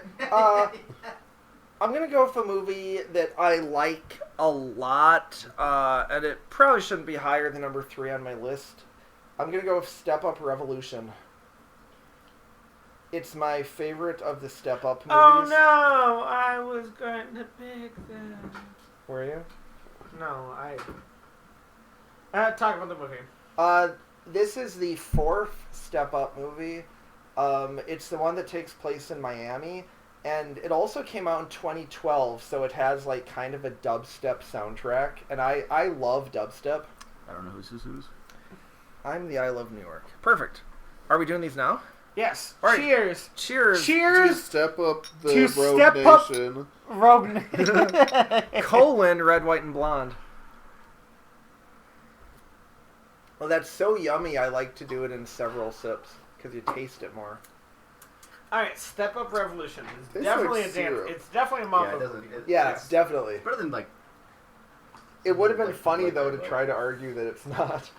I'm going to go with a movie that I like a lot, and it probably shouldn't be higher than number 3 on my list. I'm going to go with Step Up Revolution. It's my favorite of the Step Up movies. Oh no! I was going to pick them. Were you? No, talk about the movie. This is the 4th Step Up movie. It's the one that takes place in Miami, and it also came out in 2012, so it has like kind of a dubstep soundtrack, and I love dubstep. I don't know who's. I'm the I Love New York. Perfect. Are we doing these now? Yes. All right. Cheers. Cheers. To Cheers. step up the To Rogue step up- Nation. Rogue. Colon red, white, and blonde. Well, that's so yummy. I like to do it in several sips because you taste it more. All right, Step Up Revolution is Tastes definitely like a dance. syrup. It's definitely a Yeah, Mambo it doesn't. movie. Yeah, It's definitely. better than like. It would have been like- funny like- though to like- try to argue that it's not.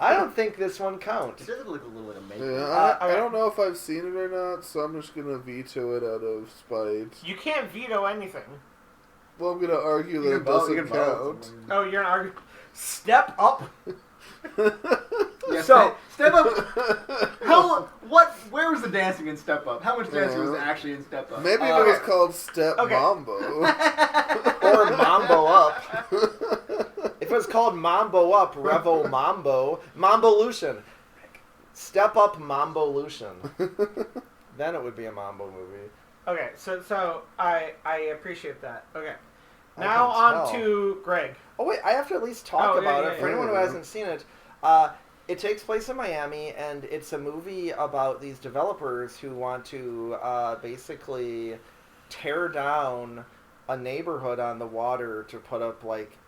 I don't think this one counts. It does look a little like a make. Yeah, I okay. don't know if I've seen it or not, so I'm just gonna veto it out of spite. You can't veto anything. Well, I'm gonna argue that You it can vote, you doesn't can count. vote. Oh, you're gonna argue. Step Up. Yeah, So- step up. Where was the dancing in Step Up? How much dancing was actually in Step Up? Maybe if it was called Step Okay. Mambo. Or Mambo Up. If it was called Mambo Up, Revo Mambo, Mambo-lution. Step Up Mambo-lution. Then it would be a Mambo movie. Okay, so I appreciate that. Okay. I Now can on tell. to Greg. Oh wait, I have to at least talk Oh, yeah, about yeah, it for yeah. anyone who hasn't seen it. It takes place in Miami, and it's a movie about these developers who want to basically tear down a neighborhood on the water to put up like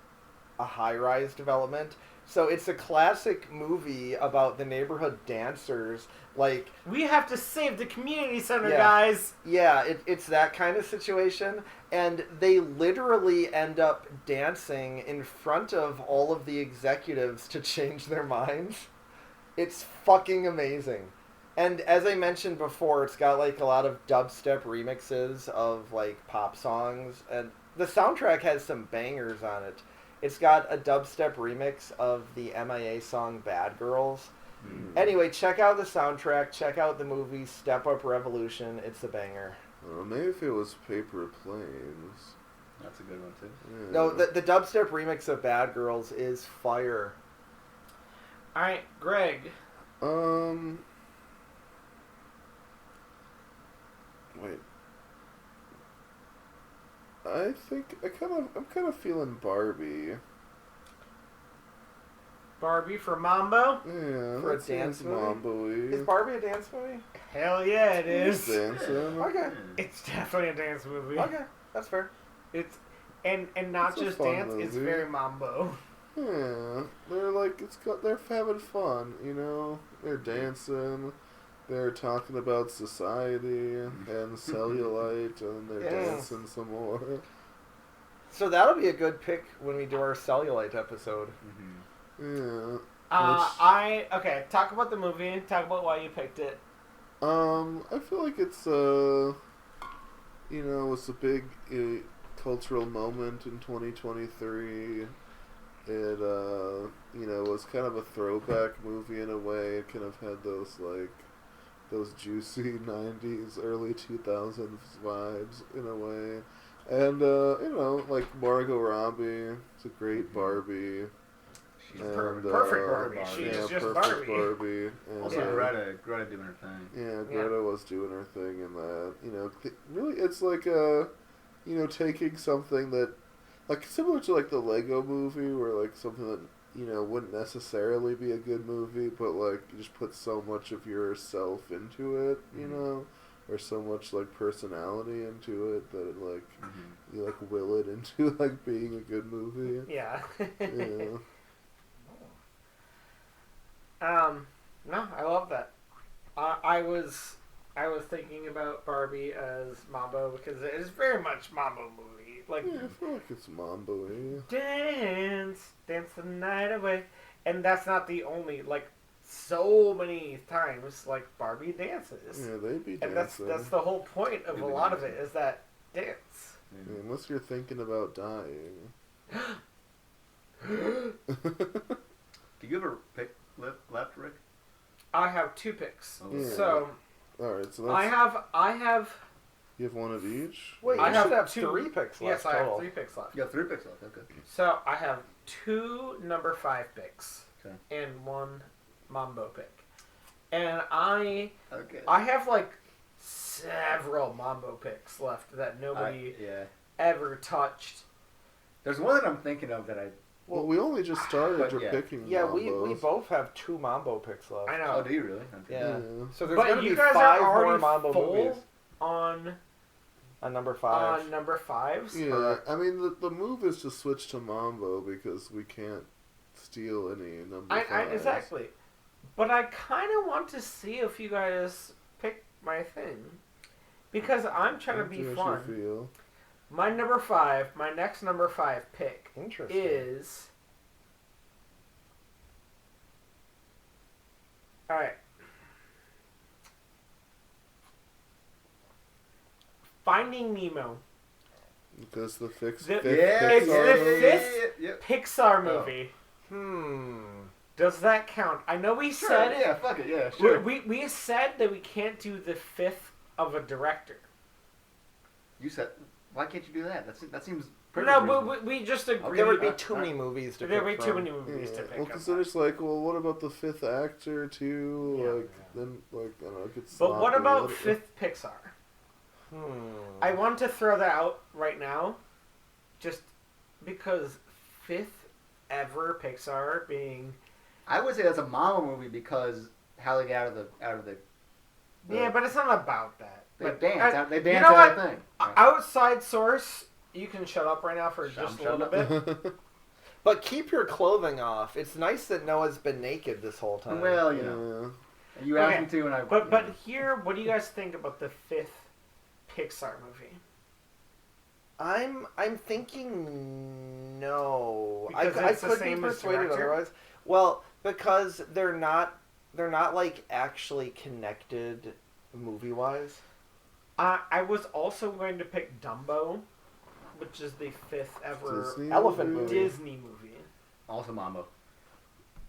a high-rise development. So it's a classic movie about the neighborhood dancers. Like, We have to save the community center, Yeah. guys. yeah, it's that kind of situation. And they literally end up dancing in front of all of the executives to change their minds. It's fucking amazing. And as I mentioned before, it's got like a lot of dubstep remixes of like pop songs. And the soundtrack has some bangers on it. It's got a dubstep remix of the MIA song Bad Girls. Anyway, check out the soundtrack, check out the movie Step Up Revolution. It's a banger. Maybe if it was Paper Planes. That's a good one too. Yeah. No, the dubstep remix of Bad Girls is fire. All right, Greg. Wait. I think I'm kind of feeling Barbie. Barbie for Mambo. Yeah, For a that dance seems movie? Mambo-y. Is Barbie a dance movie? Hell yeah, it It's is. dancing. Okay, It's definitely a dance movie. okay, that's fair. It's and not It's a just fun dance. It's movie. very Mambo. Yeah, they're having fun, you know. They're dancing, they're talking about society and cellulite, and they're Yeah. dancing some more. So that'll be a good pick when we do our cellulite episode. Yeah. Okay. Talk about the movie. Talk about why you picked it. I feel like it's it's a big cultural moment in 2023. It was kind of a throwback movie in a way. It kind of had those juicy 90s, early 2000s vibes in a way. And like Margot Robbie, it's a great Barbie. She's And, perfect Barbie. She's yeah, just perfect Barbie. And, Also, Greta doing her thing. yeah, Greta was doing her thing in that. Really, it's like taking something that, like, similar to like the Lego Movie, where like something that wouldn't necessarily be a good movie, but like you just put so much of yourself into it, or so much like personality into it that it like you like will it into like being a good movie. Yeah. Yeah. No, I love that. I was I was thinking about Barbie as Mambo because it is very much Mambo movie. Like, Yeah, I feel like it's Mambo-y. dance the night away. And that's not the only, like, so many times, like, Barbie dances. Yeah, they be And dancing. that's the whole point of a lot of it, is that dance. Yeah, unless you're thinking about dying. Do you ever pick left, Rick? I have 2 picks. Oh. Yeah. So, Alright, so I that's... have... You have one of each? Wait, I you have should have 2 3 picks Yes, left I have total. 3 picks left. You have 3 picks left. Okay. So, I have 2 number 5 picks. Okay. And 1 Mambo pick. And I Okay. have, like, several Mambo picks left that nobody yeah. ever touched. There's one that I'm thinking of that I. Well, we only just started But yeah. picking Yeah, Mambos. we both have 2 Mambo picks left. I Oh, know. do you really? Okay. Yeah. Yeah. So there's But going to you be guys 5 are more already Mambo full movies on on number 5. number 5s. Yeah, I mean, the move is to switch to Mambo because we can't steal any number I fives. exactly. But I kind of want to see if you guys pick my thing. Because I'm trying to be Do what you fun. feel. My next number 5 pick Interesting. is... Alright. Finding Nemo. Because the fifth The- Pixar it's the movie? fifth- Yeah. Pixar movie. Does that count? I know we Sure, said... yeah, fuck it, yeah, sure. We said that we can't do the 5th of a director. You said, why can't you do that? That seems pretty No, reasonable. but we just agreed. There would be Uh, too many movies to There pick would be from. too many movies to Yeah, pick well, up. because then it's like, well, what about the fifth actor too? Yeah. Like, then, like, I don't know, it gets But what sloppy. about 5th Pixar? I Hmm. want to throw that out right now, just because 5th ever Pixar being... I would say that's a Mama movie because how they get out of the Yeah, but it's not about that. they But dance. They you dance know out what? of thing. Outside source, you can shut up right now for Shut just a up. little bit. But keep your clothing off. It's nice that Noah's been naked this whole time. Well, you know. Yeah. You asked Okay, me to, and I. But here, what do you guys think about the 5th Pixar movie? I'm thinking no. Because I it's the could be same as persuaded director? otherwise. Well, because they're not like actually connected movie wise. I was also going to pick Dumbo, which is the 5th ever Disney Elephant movie? movie. Disney movie. Also Mambo.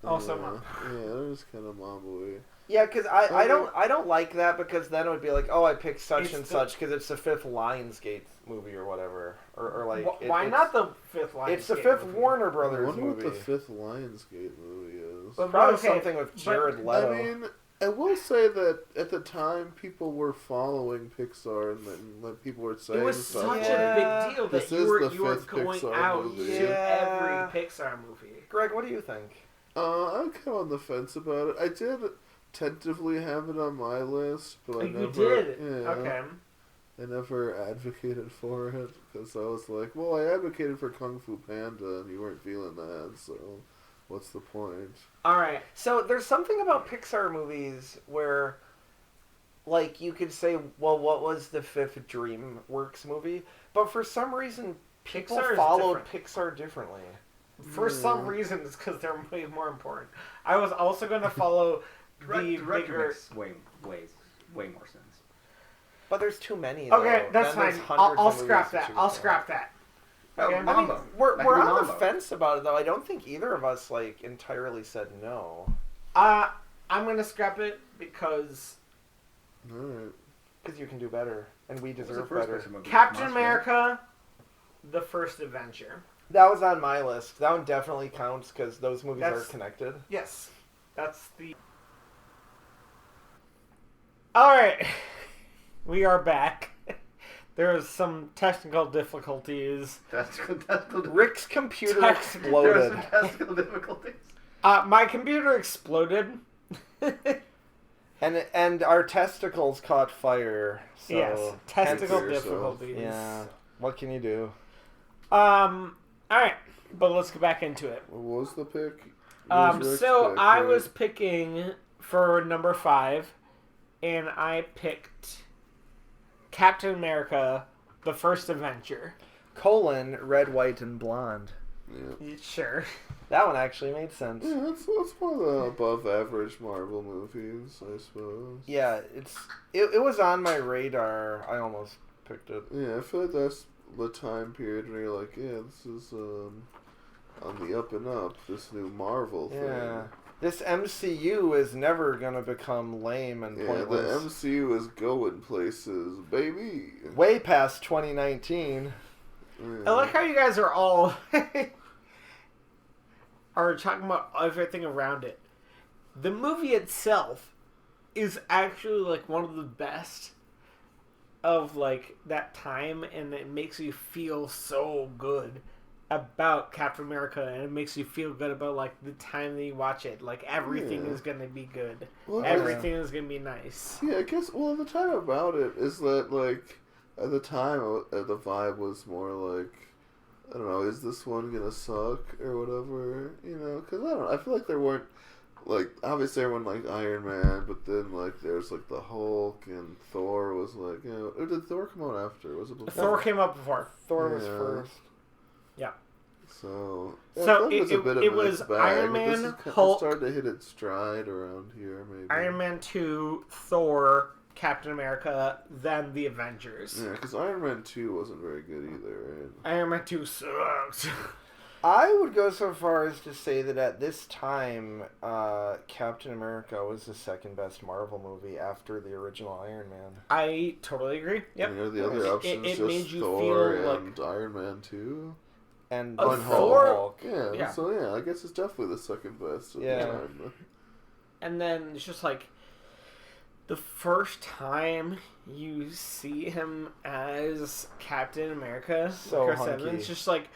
Also yeah. Mambo. Yeah, that was kind of Mambo-y. Yeah, because I Okay. I don't like that because then it would be like, oh, I picked such It's and the- such because it's the 5th Lionsgate movie or whatever, or like Why it's, not the 5th Lionsgate It's the 5th movie? Warner I Brothers wonder what movie. the fifth Lionsgate movie is. But- Probably okay, something with Jared but- Leto. I mean, I will say that at the time, people were following Pixar, and then like, people were saying It was stuff such like, Yeah. a big deal This that is you were the you were fifth going Pixar out movie. to Yeah. every Pixar movie. Greg, what do you think? I'm kind of on the fence about it. I did tentatively have it on my list, but I You never. did? Yeah, Okay. I never advocated for it because I was like, well, I advocated for Kung Fu Panda, and you weren't feeling that, so what's the point? All right. So there's something about Pixar movies where, like, you could say, well, what was the 5th DreamWorks movie? But for some reason, people Pixar is followed different. Pixar differently. For some reason, it's because they're way more important. I was also going to follow the Director bigger... makes way more sense. But there's too many. Okay, though. that's Then there's fine. hundreds I'll of movies scrap to that. choose I'll from. scrap that. Oh, Okay. I mean, Mambo. we're That could be on the Mambo. fence about it though. I don't think either of us like entirely said no. I'm going to scrap it because Alright. Because you can do better, and we What was deserve the first better. Pixar movie? Captain Monster. America, The First Adventure. That was on my list. That one definitely counts because those movies That's- are connected. Yes. That's the... Alright. We are back. There was some technical difficulties. Rick's computer Tech- There exploded. were some technical difficulties. My computer exploded. And our testicles caught fire. So Yes. Technical Answer yourself. difficulties. Yeah. What can you do? Alright. But let's get back into it. What was the pick? What was Rick's So pick, I right? was picking for number 5 and I picked Captain America: The First Adventure. Red, White, and Blonde. Yeah. Sure. That one actually made sense. Yeah, that's one of the above average Marvel movies, I suppose. Yeah, it was on my radar. I almost picked it. Yeah, I feel like that's the time period where you're like, yeah, this is on the up and up, this new Marvel thing. Yeah. This MCU is never gonna become lame and Yeah, pointless. the MCU is going places, baby. Way past 2019. I like how you guys are all are talking about everything around it. The movie itself is actually like one of the best of like that time, and it makes you feel so good about Captain America, and it makes you feel good about like the time that you watch it. Like everything is gonna be good. Well, Everything is gonna be nice. Yeah, I guess. Well, the time about it is that like at the time the vibe was more like, I don't know, is this one gonna suck or whatever? You know, because I don't know. I feel like there weren't like obviously everyone liked Iron Man, but then like there's like the Hulk and Thor was like, you know, or did Thor come out after? Was it before? Thor came up before. Thor was Yeah. first. Yeah. So So it was a bit of it a was mixed bag, Iron but this Man, is kind Hulk- of starting to hit its stride around here, maybe. Iron Man 2, Thor, Captain America, then the Avengers. Yeah, because Iron Man 2 wasn't very good either, right? Iron Man 2 sucks. I would go so far as to say that at this time, Captain America was the second best Marvel movie after the original Iron Man. I totally agree. Yep. You know, the other options it just made you Thor feel and Iron Man 2. And Oh, Hulk. Thor? Yeah, so yeah, I guess it's definitely the second best at Yeah. the time. And then it's just like the first time you see him as Captain America, So Chris hunky. Evans, just like,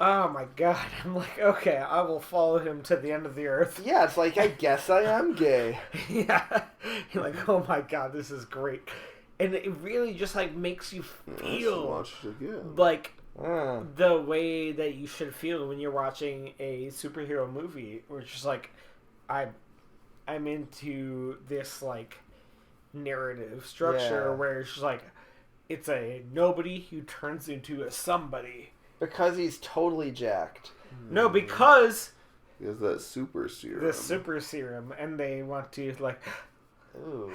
oh my god. I'm like, okay, I will follow him to the end of the earth. Yeah, it's like, I guess I am gay. Yeah. You're like, oh my god, this is great. And it really just like makes you Yeah, I should feel watch it again. like Uh, the way that you should feel when you're watching a superhero movie, where it's just like, I'm into this like narrative structure Yeah. where it's just like it's a nobody who turns into a somebody. because he's totally jacked. No, because He has that super serum. the super serum, and they want to like Ooh.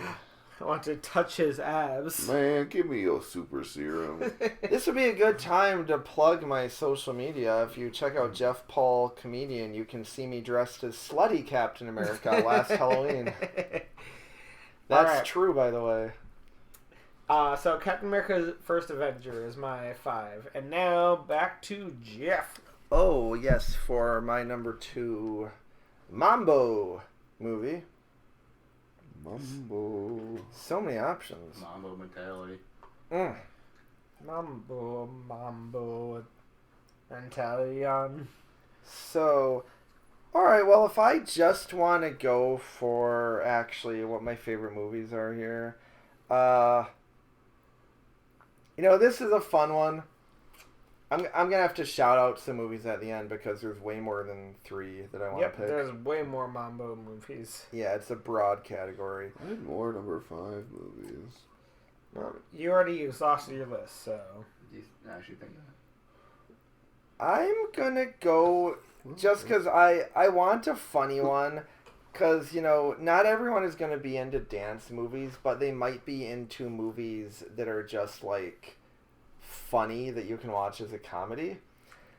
want to touch his abs. Man, give me your super serum. This would be a good time to plug my social media. If you check out Jeff Paul Comedian, you can see me dressed as Slutty Captain America last Halloween. That's Alright. true, by the way. So Captain America's First Avenger is my 5, and now back to Jeff. Oh, yes, for my number 2, Mambo movie. Mambo. So many options. Mambo mentality. Mm. Mambo, Italian. So, alright, well, if I just want to go for actually what my favorite movies are here, this is a fun one. I'm going to have to shout out some movies at the end because there's way more than 3 that I want Yep, to pick. there's way more Mambo movies. Yeah, it's a broad category. I had more number 5 movies. You already exhausted your list, so. Do you actually think that? I'm going to go just because I want a funny one. Because, not everyone is going to be into dance movies, but they might be into movies that are just, like, funny that you can watch as a comedy.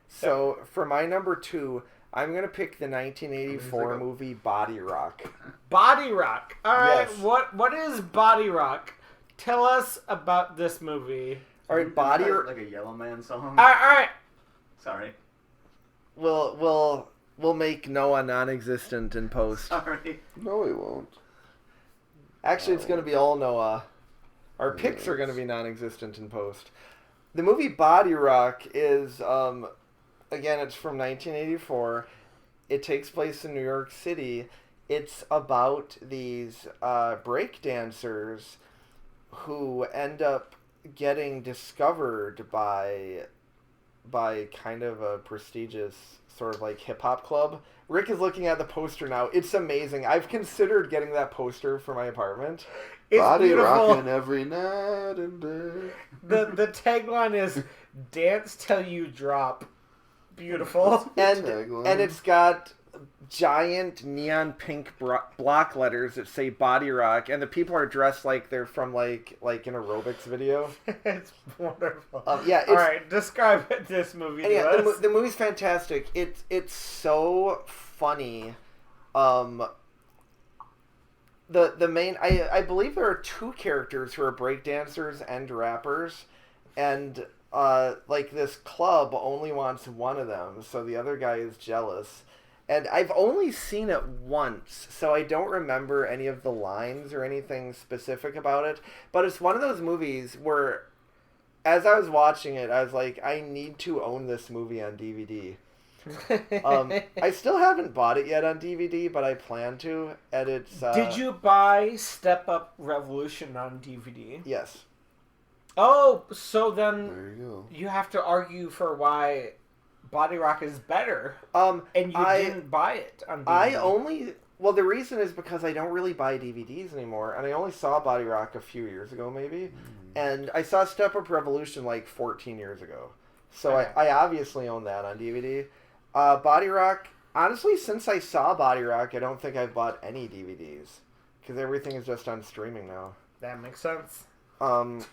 So, for my number 2, I'm going to pick the 1984 movie Body Rock. Body Rock. Alright, Yes. what is Body Rock? Tell us about this movie. Alright, Isn't Body that Rock. like a Yellow Man song. Alright. Sorry. We'll make Noah non-existent in post. Sorry. No, he won't. Actually, it's going to be all Noah. Our picks Yes. are going to be non-existent in post. The movie Body Rock is, again, it's from 1984. It takes place in New York City. It's about these break dancers who end up getting discovered by by kind of a prestigious sort of like hip hop club. Rick is looking at the poster now. It's amazing. I've considered getting that poster for my apartment. It's Body beautiful. rocking every night and day. The tagline is "Dance till you drop." Beautiful. And Tagline. it's got giant neon pink block letters that say Body Rock, and the people are dressed like they're from like an aerobics video. It's wonderful. Yeah, it's, All right, describe this movie and to yeah, us. the movie's fantastic. It's so funny. The main I believe there are two characters who are breakdancers and rappers, and like this club only wants one of them, so the other guy is jealous. And I've only seen it once, so I don't remember any of the lines or anything specific about it. But it's one of those movies where, as I was watching it, I was like, I need to own this movie on DVD. I still haven't bought it yet on DVD, but I plan to. And it's Did you buy Step Up Revolution on DVD? Yes. Oh, so then There you go. you have to argue for why Body Rock is better, and you didn't buy it on DVD. The reason is because I don't really buy DVDs anymore, and I only saw Body Rock a few years ago, maybe, and I saw Step Up Revolution like 14 years ago, so Okay. I obviously own that on DVD. Body Rock, honestly, since I saw Body Rock, I don't think I've bought any DVDs, because everything is just on streaming now. That makes sense. But,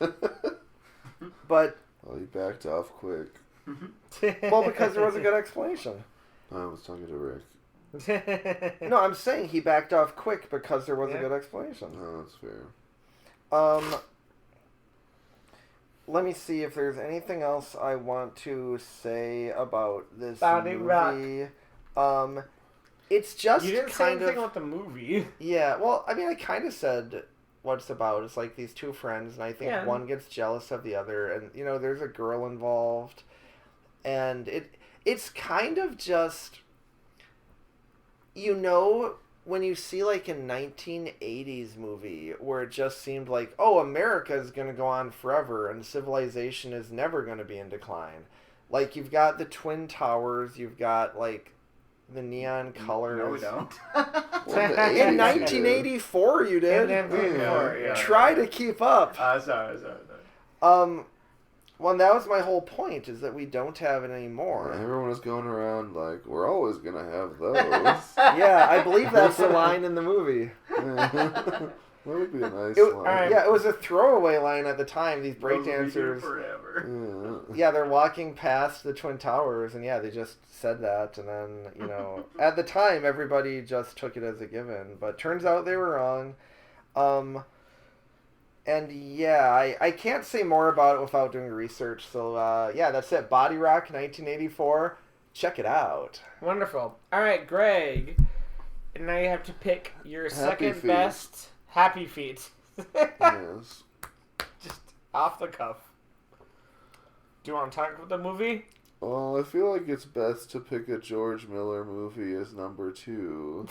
Well, he backed off quick. well, because there was a good explanation. I was talking to Rick. No, I'm saying he backed off quick because there was a Yeah. good explanation. No, that's fair. Let me see if there's anything else I want to say about this Body movie. It's just You didn't say kind anything of about the movie. yeah. Well, I mean, I kind of said what it's about. It's like these two friends, and I think Yeah. one gets jealous of the other, and there's a girl involved, and it's kind of just when you see like a 1980s movie where it just seemed like, oh, America is going to go on forever and civilization is never going to be in decline. Like, you've got the Twin Towers, you've got like the neon colors. No, we don't. Well, the 80s In you 1984 you did. And then Yeah. Try to keep up. Sorry. Well, that was my whole point, is that we don't have it anymore. Everyone was going around like, we're always going to have those. Yeah, I believe that's the line in the movie. That would be a nice It, line. yeah, it was a throwaway line at the time. These Those will be here breakdancers, forever. yeah, they're walking past the Twin Towers, and yeah, they just said that, and then, at the time, everybody just took it as a given, but turns out they were wrong. And yeah, I can't say more about it without doing research, so yeah, that's it. Body Rock, 1984. Check it out. Wonderful. All right, Greg. Now you have to pick your second Feet. best Happy Feet. Yes. Just off the cuff. Do you want to talk about the movie? Well, I feel like it's best to pick a George Miller movie as number 2.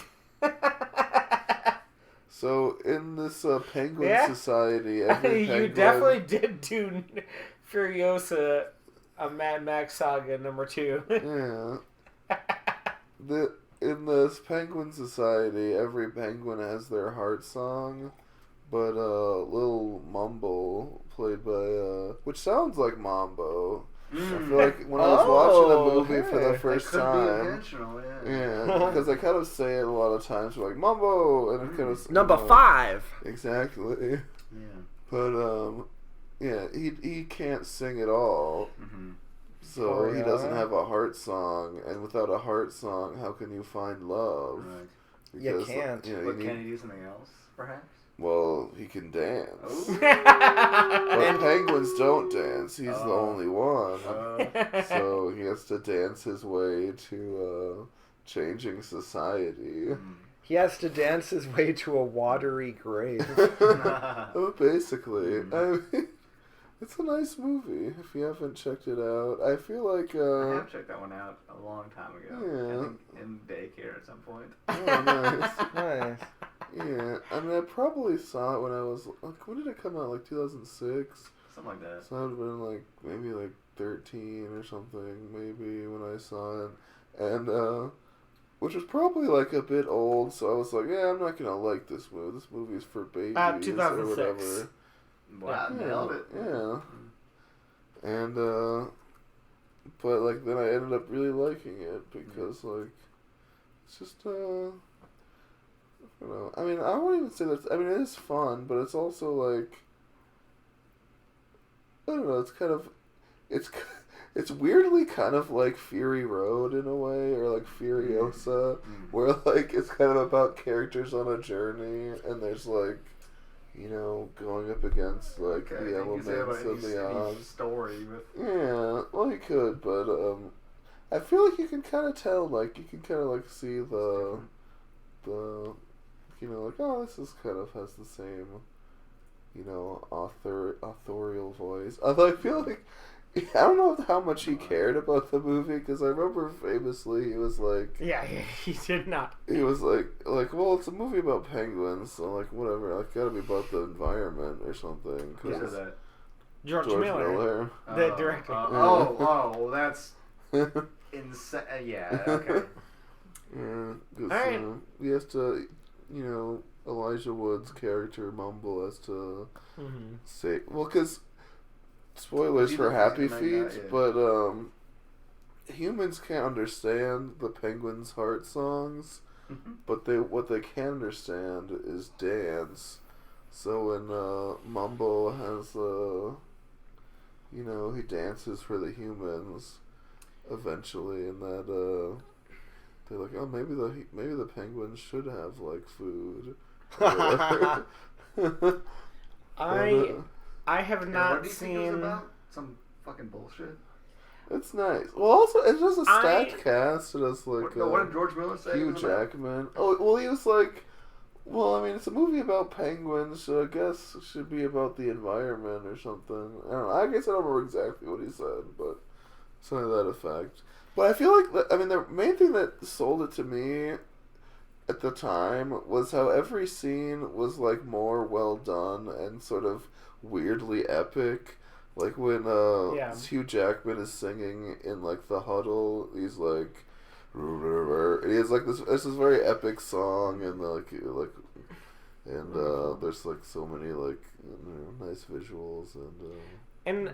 So, in this Penguin Yeah. every penguin... You definitely did do Furiosa, a Mad Max Saga #2. Yeah. In this Penguin Society, every penguin has their heart song, but little Mambo, played by, which sounds like Mambo. I feel like when I was watching a movie for the hey. first Could be time, intentional, yeah, because I kind of say it a lot of times, like Mambo, and it kind of Number 5. exactly. Yeah. But yeah, he can't sing at all. Mm-hmm. So Oh, he yeah. doesn't have a heart song, and without a heart song, how can you find love? Right. You can't. You know, But you can need, he do something else, perhaps? well, he can dance. Oh. But penguins don't dance. He's the only one. So he has to dance his way to changing society. He has to dance his way to a watery grave. Basically, I mean, it's a nice movie. If you haven't checked it out, I feel like I have checked that one out a long time ago. Yeah. I think in daycare at some point. oh, nice. Nice. Yeah, I mean, I probably saw it when I was like, when did it come out? Like 2006. Something like that. So I'd have been like maybe like 13 or something, maybe, when I saw it. And, which was probably, like, a bit old, so I was like, yeah, I'm not gonna like this movie. This movie's for babies or 2006. whatever. Wow, nailed it. Yeah. And, but, like, then I ended up really liking it because, like, it's just, I don't know. I mean, I won't even say that. I mean, it is fun, but it's also, like, I don't know, it's kind of, it's weirdly kind of like Fury Road in a way, or like Furiosa, where, like, it's kind of about characters on a journey, and there's, like, you know, going up against, like, the elements and the odds. Story with... Yeah, well, you could, but, I feel like you can kind of tell, like, you can kind of, like, see the, you know, like, oh, this is kind of has the same, you know, authorial voice. Although I feel like, I don't know how much he cared about the movie, because I remember famously he was like... Yeah, he did not. He was like, well, it's a movie about penguins, so, like, whatever, like, gotta be about the environment or something. Who said that? George Miller. The director. Well, that's insane. Yeah, okay. Yeah, because Alright. he has to, you know, Elijah Wood's character, Mambo, has to say... Well, because... Spoilers for Happy Feet, but humans can't understand the penguins' heart songs, but what they can understand is dance. So when Mambo has, you know, he dances for the humans eventually, and that they're like, oh, maybe the penguins should have, like, food. I have not what do you think it was seen. about? Some fucking bullshit. It's nice. Well, also, it's just a stacked cast. It has, like, what did George Miller say? Hugh Jackman. Oh, well, he was like, well, I mean, it's a movie about penguins, so I guess it should be about the environment or something. I don't know. I guess I don't remember exactly what he said, but something to that effect. But I feel like, I mean, the main thing that sold it to me at the time was how every scene was, like, more well done and sort of weirdly epic. Like when Hugh Jackman is singing in, like, the huddle, he's like, and he has, like, this very epic song, and there's, like, so many, like, you know, nice visuals, And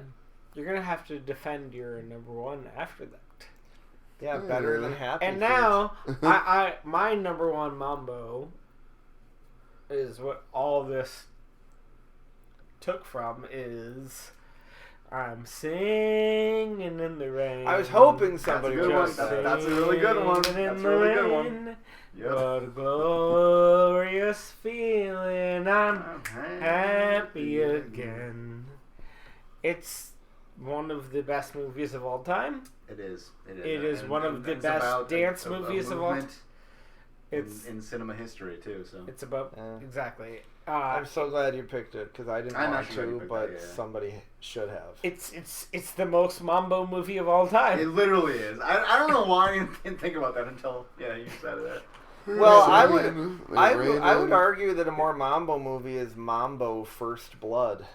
you're gonna have to defend your number one after that. Yeah, better than Happy And Feet. now, my number one Mambo is what all this took from is I'm singing in the rain. I was hoping somebody would one. just say That's a really good one. That's a really good one. Yep. What a glorious feeling. I'm happy again. It's one of the best movies of all time. It is. It is one of the it's best about dance movies of all time. It's in cinema history too. So it's about exactly. I'm so glad you picked it because I didn't I'm want actually glad you to, picked but that, yeah. somebody should have. It's the most Mambo movie of all time. it literally is. I don't know why I didn't think about that until you said that. Well, I would argue that a more Mambo movie is Mambo First Blood.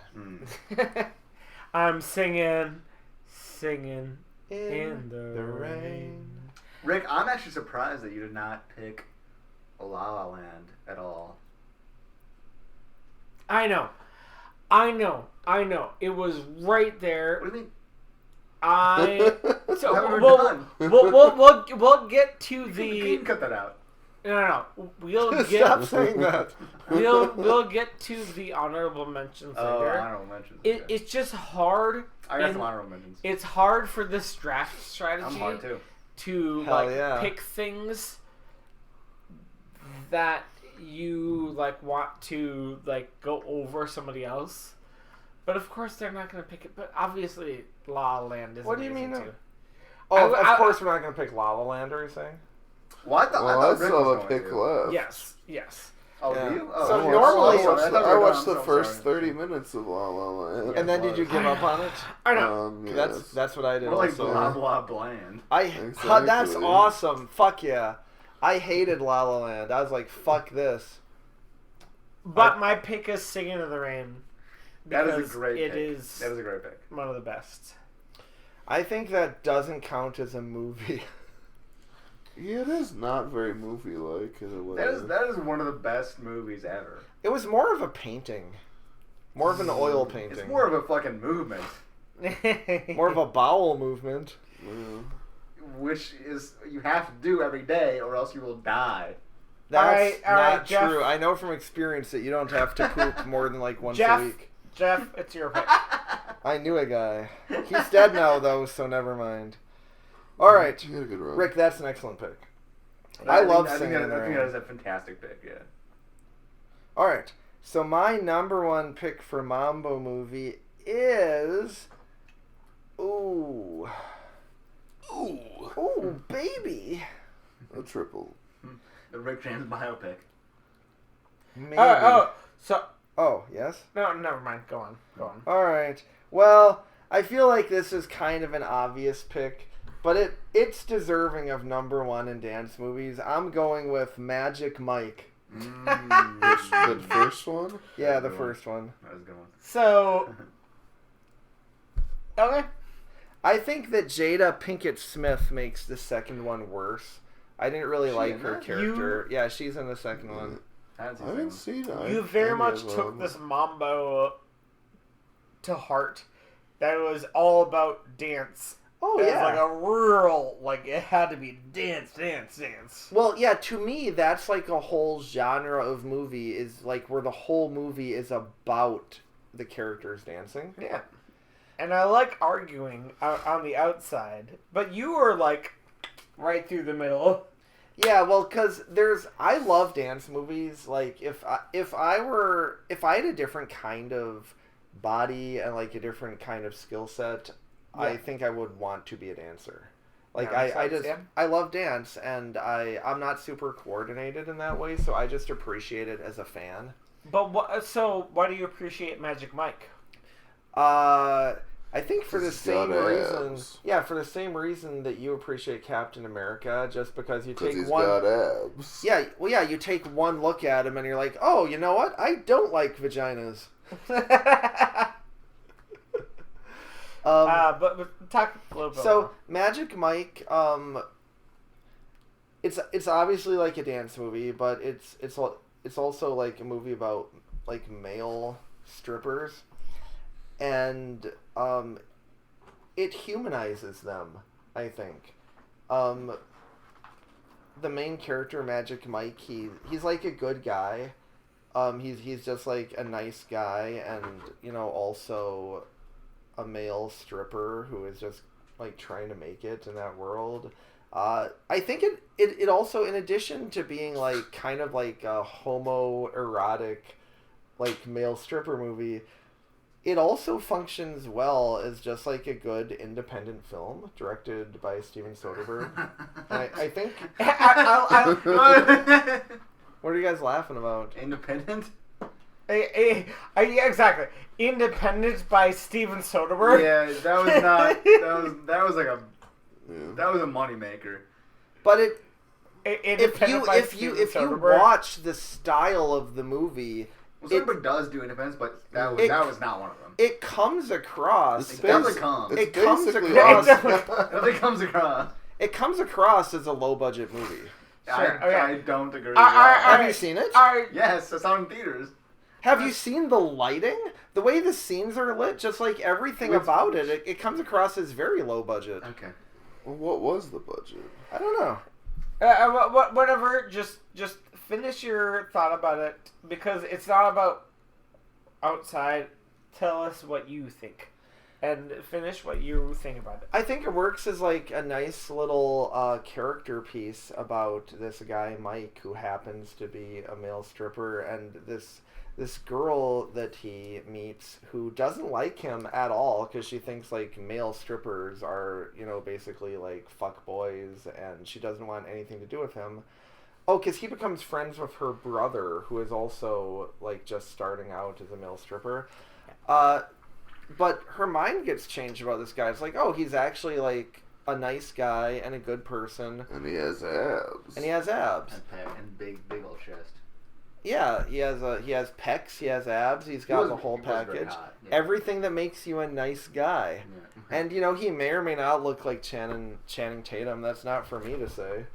I'm singing in the rain. Rick, I'm actually surprised that you did not pick La La Land at all. I know. It was right there. What do you mean? We'll get to You the. can cut that out. No. We'll get. Stop saying that. We'll get to the honorable mentions later. Honorable mentions. It's just hard. I got some honorable mentions. It's hard for this draft strategy. I'm hard too. To pick things that you want to go over somebody else, but of course they're not going to pick it. But obviously, La La Land is. What do you mean? Too. Oh, of course we're not going to pick La La Land. Are you saying? What? I still have a pick left. Yes. Oh, yeah. do you? Oh, so normally, I watched the first 30 minutes of La La Land. And then did you give up on it? I know. Yes. That's what I did. More like also. blah blah bland. That's awesome. Fuck yeah. I hated La La Land. I was like, fuck this. But my pick is Singing in the Rain. That is a great pick. That is a great pick. One of the best. I think that doesn't count as a movie. Yeah, it is not very movie-like in a way. That is one of the best movies ever. It was more of a painting. More of an oil painting. It's more of a fucking movement. More of a bowel movement. Yeah. Which is you have to do every day, or else you will die. That's All right, not Jeff. true. I know from experience that you don't have to poop more than like once Jeff. a week. Jeff, it's your pick. I knew a guy. He's dead now, though, so never mind. All right, You had a good run. Rick, that's an excellent pick. I love think singing that, I think around. that is a fantastic pick. Yeah. All right, so my number one pick for Mambo movie is... Ooh, baby. A triple. The Rick James biopic. Maybe. So Oh, yes? no, never mind. Go on. All right. Well, I feel like this is kind of an obvious pick, but it's deserving of number one in dance movies. I'm going with Magic Mike. The first one? Yeah, That's a the good first one. That was a good one. So, okay. I think that Jada Pinkett Smith makes the second one worse. I didn't really She like in her that? Yeah, she's in the second one. I haven't I haven't seen seen it. You very much took this Mambo to heart. That it was all about dance. Oh, It was yeah. like a real, like, it had to be dance. Well, yeah, to me, that's like a whole genre of movie, is like where the whole movie is about the characters dancing. Yeah. And I like arguing on the outside, but you were, like, right through the middle. Yeah, well, because I love dance movies. Like, if I had a different kind of body and like a different kind of skill set, Yeah. I think I would want to be a dancer. Like, Yeah, makes sense, yeah. I love dance, and I'm not super coordinated in that way, so I just appreciate it as a fan. But so why do you appreciate Magic Mike? I think for the 'Cause he's same got reason, abs. yeah, for the same reason that you appreciate Captain America, just because you Because take he's one. got abs. Yeah, well, yeah, you take one look at him and you're like, oh, you know what? I don't like vaginas. But talk a little bit So more. Magic Mike, it's obviously like a dance movie, but it's also like a movie about like male strippers, and it humanizes them. I think. The main character, Magic Mike, he's like a good guy. He's just like a nice guy, and also a male stripper who is just like trying to make it in that world. I think it also, in addition to being like kind of like a homoerotic like male stripper movie, it also functions well as just like a good independent film directed by Steven Soderbergh. And I think. What are you guys laughing about? Independent? Yeah, exactly. Independent by Steven Soderbergh. Yeah, that was not. That was like a. Yeah. That was a moneymaker. But Independent by if you watch the style of the movie, Well, Soderbergh does do independence, but that was not one of them. it comes across. It doesn't come. It comes basically- across. Nothing comes across. It comes across as a low budget movie. Sure, okay. I don't agree. Have you seen it? Yes, I saw it in theaters. Have you seen the lighting? The way the scenes are lit, just like everything about it comes across as very low budget. Okay. Well, what was the budget? I don't know. Whatever. Just finish your thought about it, because it's not about outside. Tell us what you think, and finish what you think about it. I think it works as like a nice little character piece about this guy Mike, who happens to be a male stripper, and this girl that he meets who doesn't like him at all because she thinks like male strippers are basically like fuck boys, and she doesn't want anything to do with him. Oh, because he becomes friends with her brother, who is also like just starting out as a male stripper. But her mind gets changed about this guy. It's like, oh, he's actually like a nice guy and a good person. And he has abs. And he has abs. And big old chest. Yeah, he has pecs, he has abs, he's got the whole he was very package. hot, yeah. Everything that makes you a nice guy. Yeah. And you know, he may or may not look like Channing Tatum. That's not for me to say.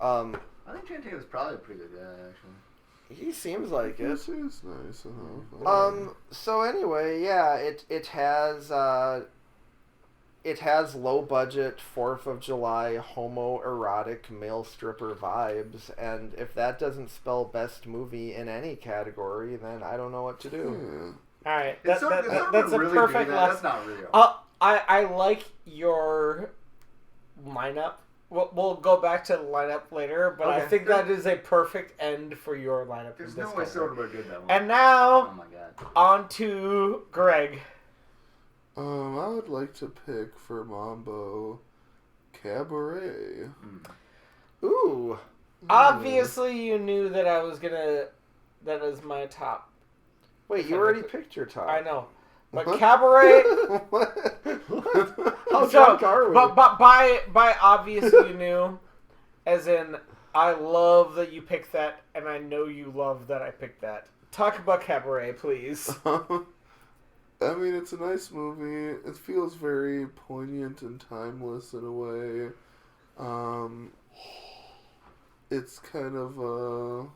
I think Channing Tatum's probably a pretty good guy, actually. He seems like it. This is nice. So anyway, yeah, it has low budget 4th of July homoerotic male stripper vibes, and if that doesn't spell best movie in any category, then I don't know what to do. Yeah. All right, It's sort of that's a really perfect good, last. That's not real. I like your lineup. We'll go back to the lineup later, but I Okay. think that is a perfect end for your lineup. There's in no this way category. Soderbergh did that one. And now Oh my god. on to Greg. I would like to pick for Mambo Cabaret. Ooh. Obviously, you knew that I was gonna. That is my top. Wait, you already picked your top. I know, but What? Cabaret. What? How So, drunk are we? But by obviously you knew, as in I love that you picked that, and I know you love that I picked that. Talk about Cabaret, please. I mean, it's a nice movie. It feels very poignant and timeless in a way. It's kind of I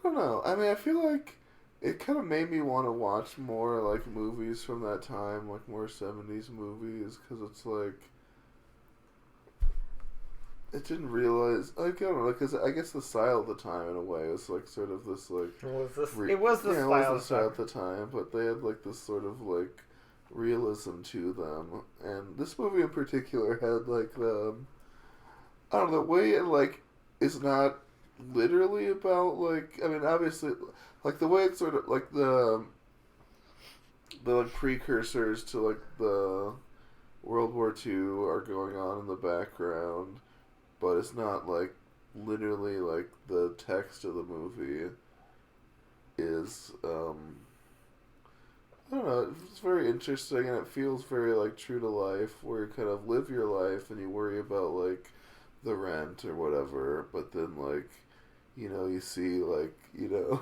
don't know. I mean, I feel like it kind of made me want to watch more like movies from that time, like more 70s movies, because it's like it didn't realize, like, I don't know, because I guess the style of the time in a way was like sort of this like It was the yeah, it was style. the style at the time, but they had like this sort of like realism to them, and this movie in particular had like I don't know, the way it like is not literally about like, I mean, obviously like the way it's sort of like the like precursors to like the World War II are going on in the background, but it's not like literally like the text of the movie is I don't know, it's very interesting, and it feels very like true to life, where you kind of live your life and you worry about like the rent or whatever, but then like, you know, you see like, you know,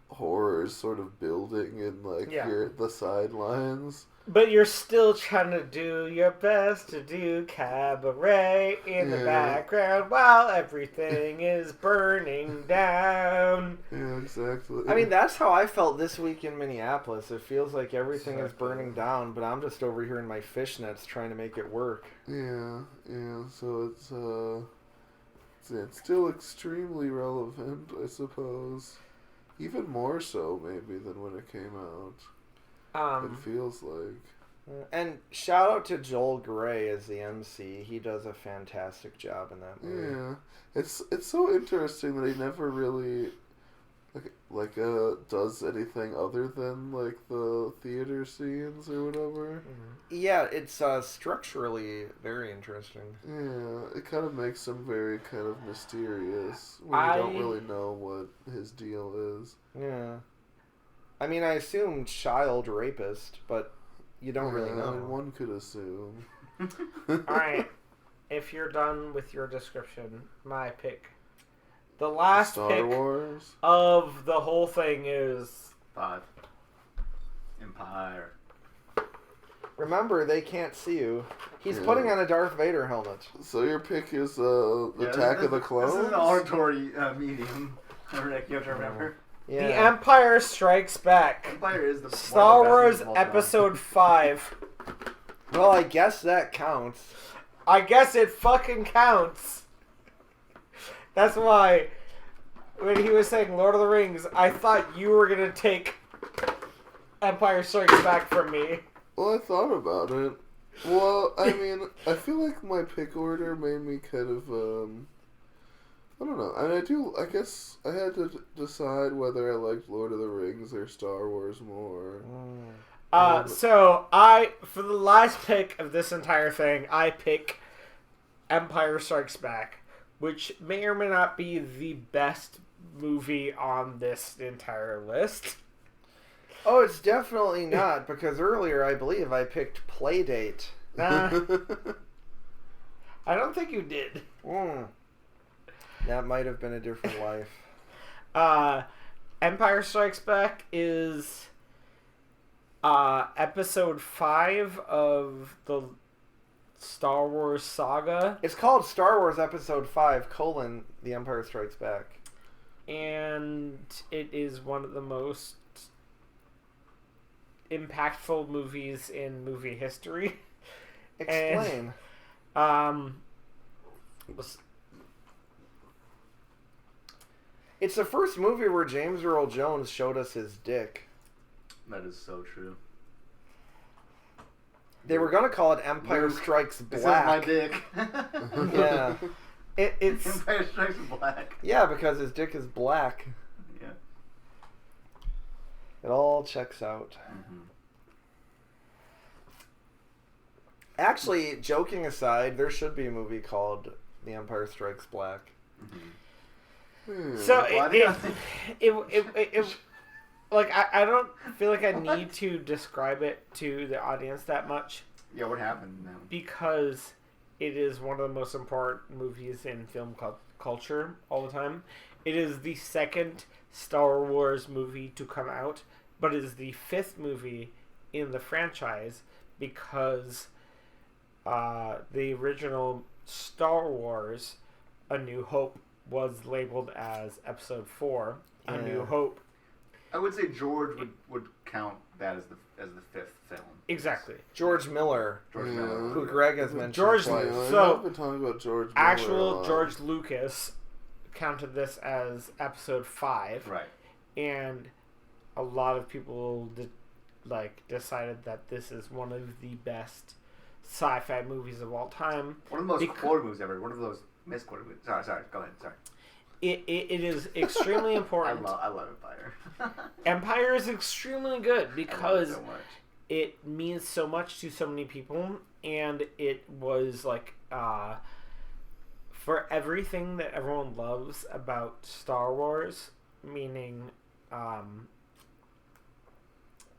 horrors sort of building in like the sidelines. But you're still trying to do your best to do Cabaret in the background while everything is burning down. Yeah, exactly. I mean, that's how I felt this week in Minneapolis. It feels like everything is burning down, but I'm just over here in my fishnets trying to make it work. Yeah. So it's still extremely relevant, I suppose. Even more so, maybe, than when it came out. It feels like. And shout out to Joel Grey as the MC. He does a fantastic job in that movie. Yeah, it's so interesting that he never really does anything other than like the theater scenes or whatever. Yeah, it's structurally very interesting. Yeah, it kind of makes him very kind of mysterious when you don't really know what his deal is. Yeah. I mean, I assumed child rapist, but you don't really know. I mean, one could assume. Alright, if you're done with your description, my pick. The last Star pick Wars of the whole thing is 5. Empire. Remember, they can't see you. He's putting on a Darth Vader helmet. So your pick is Attack of the Clones? This is an auditory medium. Rick, you have to remember. Yeah. The Empire Strikes Back. Empire is the Star one of the Wars best movies of all time. Episode 5. Well, I guess that counts. I guess it fucking counts. That's why when he was saying Lord of the Rings, I thought you were going to take Empire Strikes Back from me. Well, I thought about it. Well, I mean, I feel like my pick order made me kind of, I don't know. And I guess I had to decide whether I liked Lord of the Rings or Star Wars more. So for the last pick of this entire thing, I pick Empire Strikes Back, which may or may not be the best movie on this entire list. Oh, it's definitely not, because earlier I believe I picked Playdate. I don't think you did. That might have been a different life. Empire Strikes Back is episode 5 of the Star Wars saga. It's called Star Wars Episode 5, The Empire Strikes Back. And it is one of the most impactful movies in movie history. Explain. It's the first movie where James Earl Jones showed us his dick. That is so true. They were going to call it Empire Strikes Black. This is my dick. Yeah. It's Empire Strikes Black. Yeah, because his dick is black. Yeah. It all checks out. Mm-hmm. Actually, joking aside, there should be a movie called The Empire Strikes Black. Mm-hmm. so Well, it like I don't feel like I need to describe it to the audience that much Yeah, what happened now? because it is one of the most important movies in film culture all the time. It is the second Star Wars movie to come out, but it is the 5th movie in the franchise because the original Star Wars A New Hope was labeled as Episode 4, A New Hope. I would say George would count that as the 5th film. Exactly. George Miller, George Yeah. Miller. who Greg has mentioned George- twice. So, I've been talking about George Miller a Actual lot. George Lucas counted this as Episode 5. Right. And a lot of people decided that this is one of the best sci-fi movies of all time. One of the most Bec- quoted movies ever. One of those misquoted movies. Sorry. Go ahead. Sorry. It is extremely I important. love Empire. Empire is extremely good I love it because so much. it means so much to so many people, and it was for everything that everyone loves about Star Wars, meaning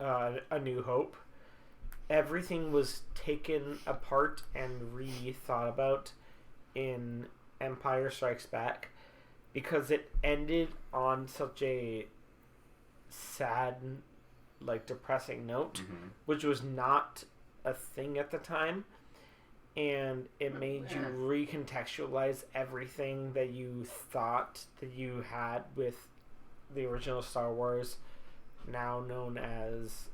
A New Hope. Everything was taken apart and re-thought about in Empire Strikes Back because it ended on such a sad, depressing note, Mm-hmm. which was not a thing at the time, and it made you recontextualize everything that you thought that you had with the original Star Wars, now known as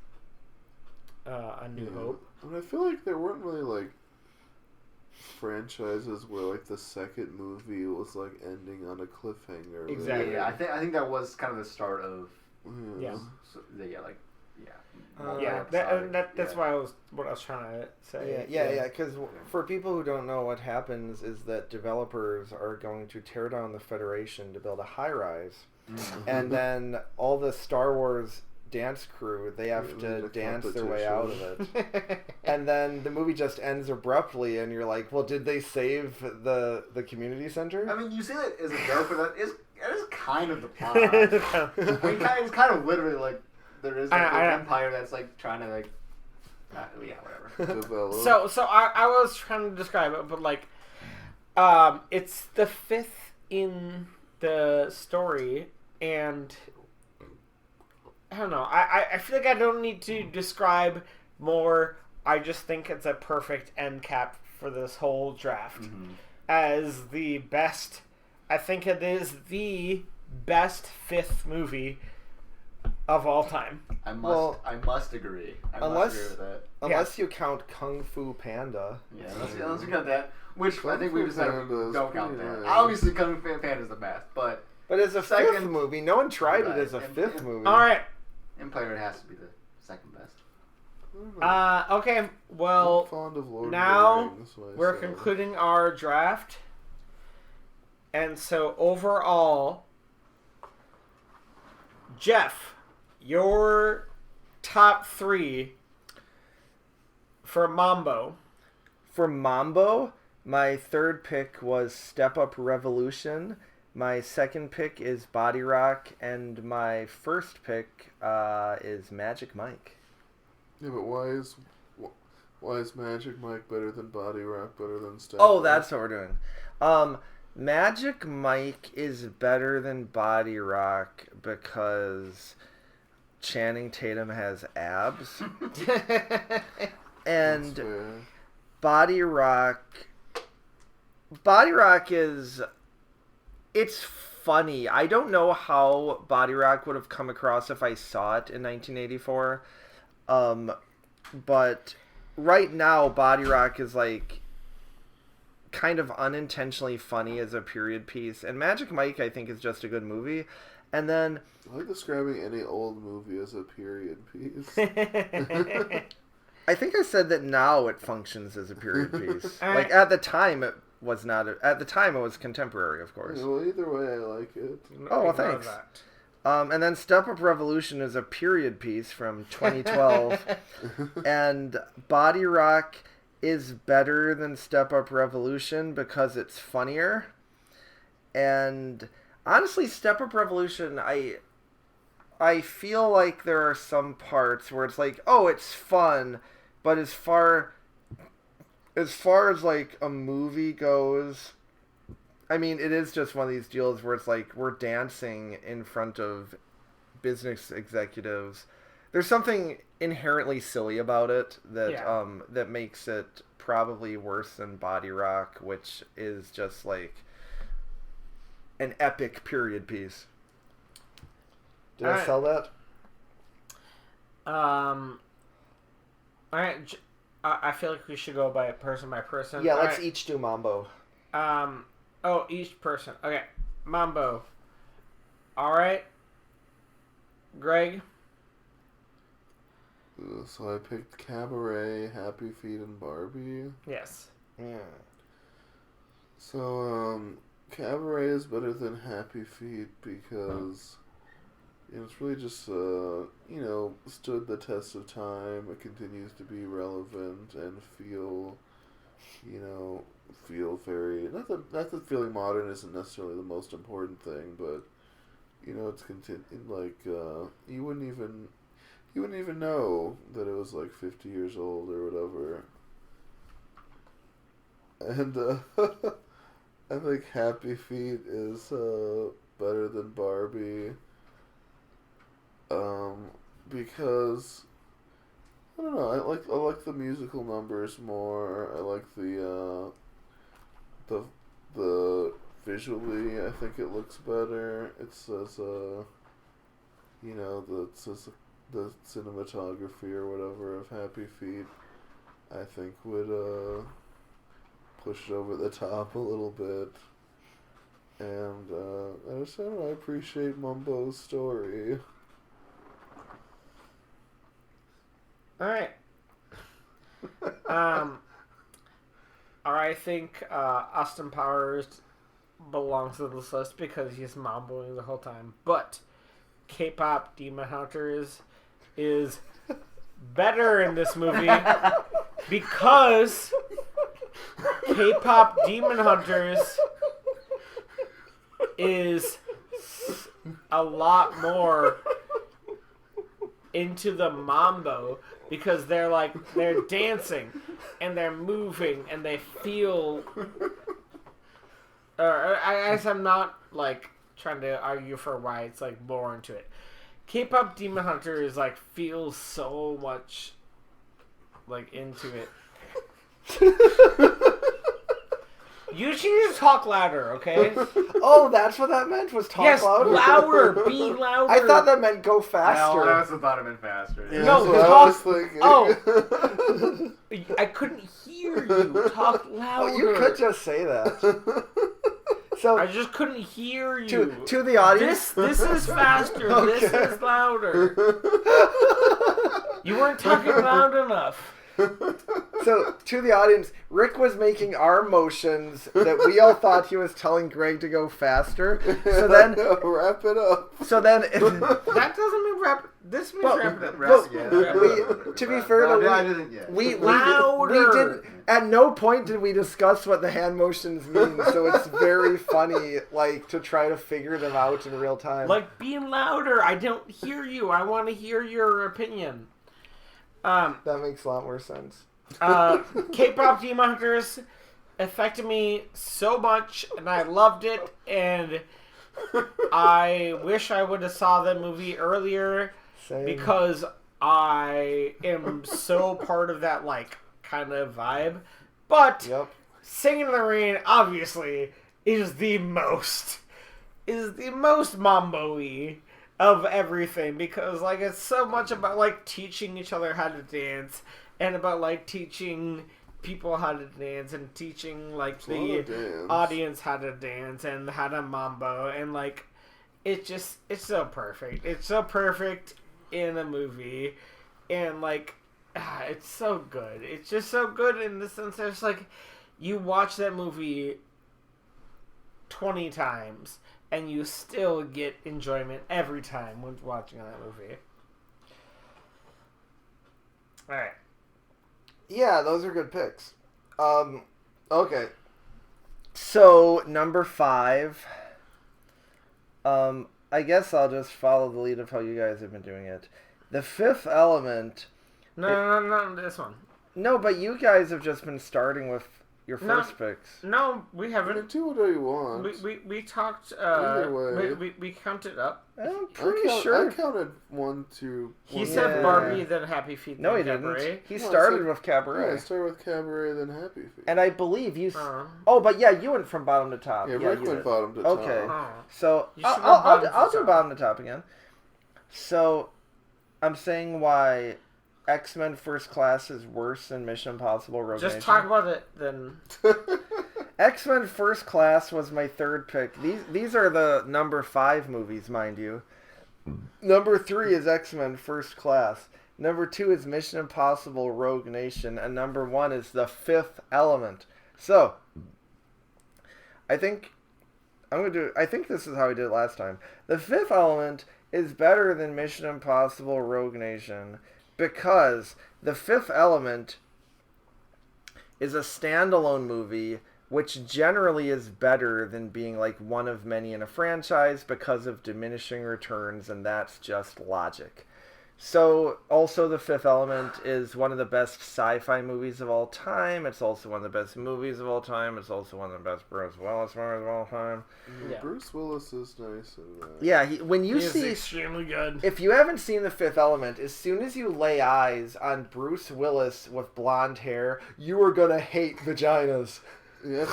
A New Hope. And I feel like there weren't really franchises where the second movie was ending on a cliffhanger. Exactly. Yeah, I think that was kind of the start of Yeah. multi-episodic, That's what I was trying to say. Yeah, because for people who don't know, what happens is that developers are going to tear down the Federation to build a high-rise, and then all the Star Wars dance crew, they have to dance their way out of it. And then the movie just ends abruptly, and you're like, well, did they save the community center? I mean, you say that as a joke, but that is kind of the plot. I mean, it's kind of literally there is an empire that's trying to whatever. Develop. So I was trying to describe it, but it's the 5th in the story, and I don't know. I feel like I don't need to describe more. I just think it's a perfect end cap for this whole draft. Mm-hmm. As the best, I think it is the best 5th movie of all time. I must agree. I unless- must agree with that. Unless you count Kung Fu Panda. Yeah, unless we count that, which I think we decided Panda's don't count pretty that. nice. Obviously, Kung Fu Panda is the best, but But as a Second- 5th movie, no one tried Right. it as a And- 5th movie. All right. Empire has to be the second best. Okay. I'm Well, fond of Lord now of the Rings, we're myself. concluding our draft, and so overall, Jeff, your top 3 for Mambo. For Mambo, my third pick was Step Up Revolution. My second pick is Body Rock, and my first pick is Magic Mike. Yeah, but why is Magic Mike better than Body Rock, better than Step? Oh, that's what we're doing. Magic Mike is better than Body Rock because Channing Tatum has abs. And That's fair. Body Rock is... It's funny. I don't know how Body Rock would have come across if I saw it in 1984. But right now, Body Rock is like kind of unintentionally funny as a period piece. And Magic Mike, I think, is just a good movie. And then... I like describing any old movie as a period piece. I think I said that now it functions as a period piece. All right. Like, at the time, it was not... At the time, it was contemporary, of course. Yeah, well, either way, I like it. Oh, well, Ignore thanks. that. And then Step Up Revolution is a period piece from 2012. And Body Rock is better than Step Up Revolution because it's funnier. And honestly, Step Up Revolution, I feel like there are some parts where it's like, oh, it's fun, but as far as like a movie goes, I mean, it is just one of these deals where it's like we're dancing in front of business executives. There's something inherently silly about it that that makes it probably worse than Body Rock, which is just like an epic period piece. Did I Alright. sell that? All right. I feel like we should go by person. Yeah, All let's right. each do Mambo. Oh, each person. Okay. Mambo. All right. Greg. So I picked Cabaret, Happy Feet, and Barbie. Yes. Yeah. So, Cabaret is better than Happy Feet because it's really just, stood the test of time. It continues to be relevant and feel very... Not that feeling modern isn't necessarily the most important thing, but, it's you wouldn't even know that it was like 50 years old or whatever. And, I think Happy Feet is better than Barbie, because I don't know. I like the musical numbers more. I like the visually. I think it looks better. It says the cinematography or whatever of Happy Feet, I think would push it over the top a little bit. And I just don't know, I appreciate Mambo's story. All right. I think Austin Powers belongs to this list because he's mamboing the whole time. But K-pop Demon Hunters is better in this movie because K-pop Demon Hunters is a lot more into the mambo because they're dancing and they're moving and they feel. I guess I'm not like trying to argue for why it's like more into it. K-pop Demon Hunter is like feels so much like into it. You should just talk louder, okay? Oh, that's what that meant, was talk Yes, louder? louder, be louder. I thought that meant go I faster. also thought it meant faster. Yeah, No, that's what I talk- was thinking. Oh, I couldn't hear you. Talk louder. Oh, you could just say that. So, I just couldn't hear you. to the audience... This is faster. Okay. This is louder. You weren't talking loud enough. So, to the audience, Rick was making our motions that we all thought he was telling Greg to go faster. So then... Wrap it up. So then... That doesn't mean wrap. This means Well, wrap it up. well, Yeah. to be fair to we, we did at no point did we discuss what the hand motions mean, so it's very funny like to try to figure them out in real time. Like being louder. I don't hear you. I want to hear your opinion. That makes a lot more sense. K-pop Demon Hunters affected me so much, and I loved it, and I wish I would have saw the movie earlier Same. because I am so part of that like kind of vibe. But Yep. Singing in the Rain obviously is the most mambo-y of everything because like it's so much about like teaching each other how to dance and about like teaching people how to dance and teaching like the audience how to dance and how to mambo and like it's so perfect. It's so perfect in a movie and like it's so good. It's just so good in the sense that it's like you watch that movie 20 times and you still get enjoyment every time when watching that movie. Alright. Yeah, those are good picks. Okay. So, number 5. I guess I'll just follow the lead of how you guys have been doing it. The Fifth Element. No, this one. No, but you guys have just been starting with your first picks. No, we haven't. Do whatever you want. We talked. Either way. We counted up. I'm pretty sure. I counted 1, 2. He said Barbie, then Happy Feet. No, then he Cabaret. didn't. He started with Yeah, Cabaret. I started with Cabaret, then Happy Feet. And I believe you. Oh, but yeah, you went from bottom to top. Yeah, you Rick went did. bottom to Okay. top. Oh. So You should go I'll do top. bottom to top again. So I'm saying why X-Men First Class is worse than Mission Impossible Rogue Nation. Just talk about it then. X-Men First Class was my third pick. These are the number 5 movies, mind you. Number 3 is X-Men First Class. Number 2 is Mission Impossible Rogue Nation. And number 1 is The Fifth Element. So, I think this is how we did it last time. The Fifth Element is better than Mission Impossible Rogue Nation because The Fifth Element is a standalone movie which generally is better than being like one of many in a franchise because of diminishing returns, and that's just logic. So, also The Fifth Element is one of the best sci-fi movies of all time. It's also one of the best movies of all time. It's also one of the best Bruce Willis movies of all time. Yeah. Bruce Willis is nice in that. Yeah, when you He is see... extremely good. If you haven't seen The Fifth Element, as soon as you lay eyes on Bruce Willis with blonde hair, you are going to hate vaginas. Yeah,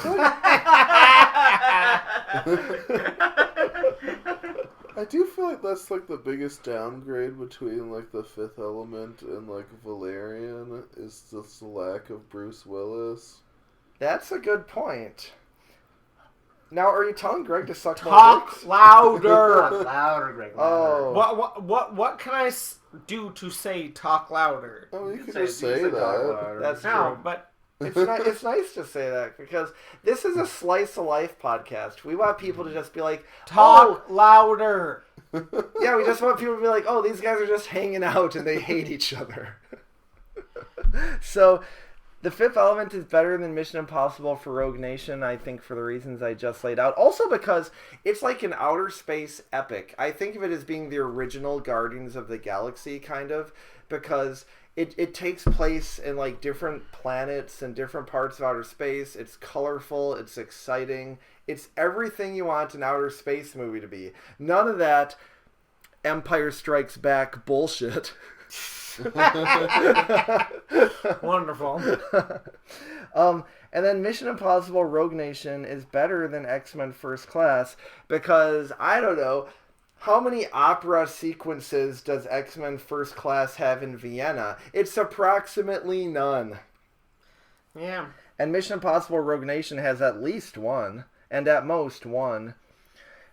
I do feel like that's like the biggest downgrade between like The Fifth Element and like Valerian is just the lack of Bruce Willis. That's a good point. Now, are you telling Greg to suck more Talk dicks? louder. Louder, Greg. Oh. Louder. What can I do to say talk louder? Oh, you can could say- just you can say say talk that. louder. That's No, true. but It's nice to say that because this is a slice of life podcast. We want people to just be like, talk louder. yeah, we just want people to be like, oh, these guys are just hanging out and they hate each other. So, The Fifth Element is better than Mission Impossible for Rogue Nation, I think, for the reasons I just laid out. Also because it's like an outer space epic. I think of it as being the original Guardians of the Galaxy, kind of, because it takes place in like different planets and different parts of outer space. It's colorful. It's exciting. It's everything you want an outer space movie to be. None of that Empire Strikes Back bullshit. Wonderful. And then Mission Impossible Rogue Nation is better than X-Men First Class because, I don't know, how many opera sequences does X-Men First Class have in Vienna? It's approximately none. Yeah. And Mission Impossible Rogue Nation has at least one, and at most one.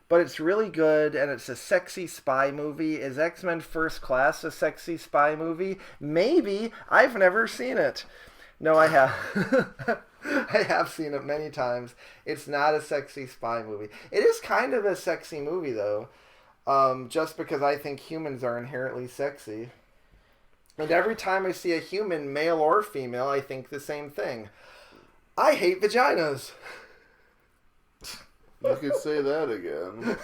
But it's really good, and it's a sexy spy movie. Is X-Men First Class a sexy spy movie? Maybe. I've never seen it. No, I have. I have seen it many times. It's not a sexy spy movie. It is kind of a sexy movie, though. Just because I think humans are inherently sexy. And every time I see a human, male or female, I think the same thing. I hate vaginas. You could say that again.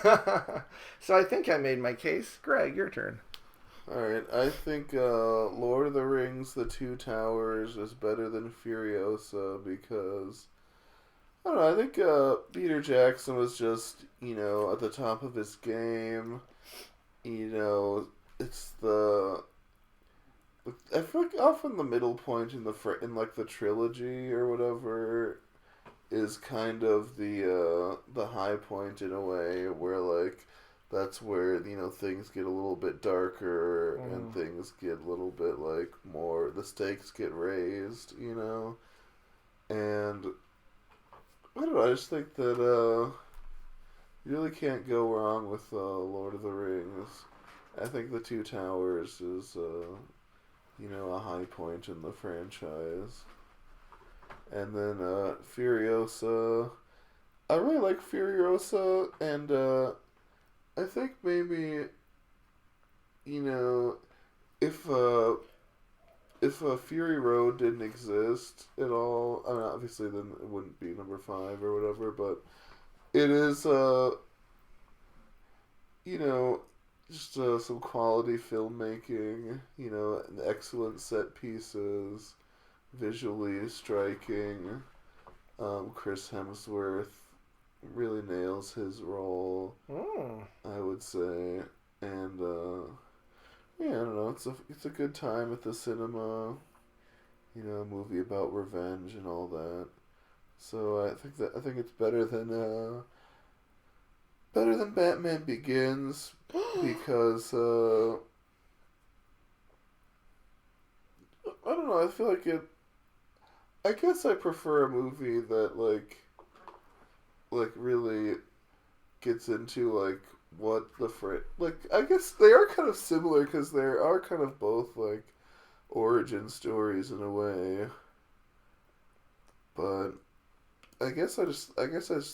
So I think I made my case. Greg, your turn. Alright, I think Lord of the Rings, The Two Towers is better than Furiosa because I don't know. I think Peter Jackson was just, at the top of his game. It's I feel like often the middle point in like the trilogy or whatever is kind of the high point in a way where like that's where things get a little bit darker and things get a little bit like more the stakes get raised, and I don't know. I just think that you really can't go wrong with Lord of the Rings. I think the Two Towers is a high point in the franchise. And then Furiosa. I really like Furiosa, and I think maybe, if Fury Road didn't exist at all, I mean, obviously then it wouldn't be number 5 or whatever, but it is, just some quality filmmaking, and excellent set pieces, visually striking. Chris Hemsworth really nails his role, I would say, and I don't know. It's a good time at the cinema. A movie about revenge and all that. So I think it's better than Batman Begins because I don't know. I feel like it. I guess I prefer a movie that like really gets into like what I guess they are kind of similar because they are kind of both like origin stories in a way, but I guess I just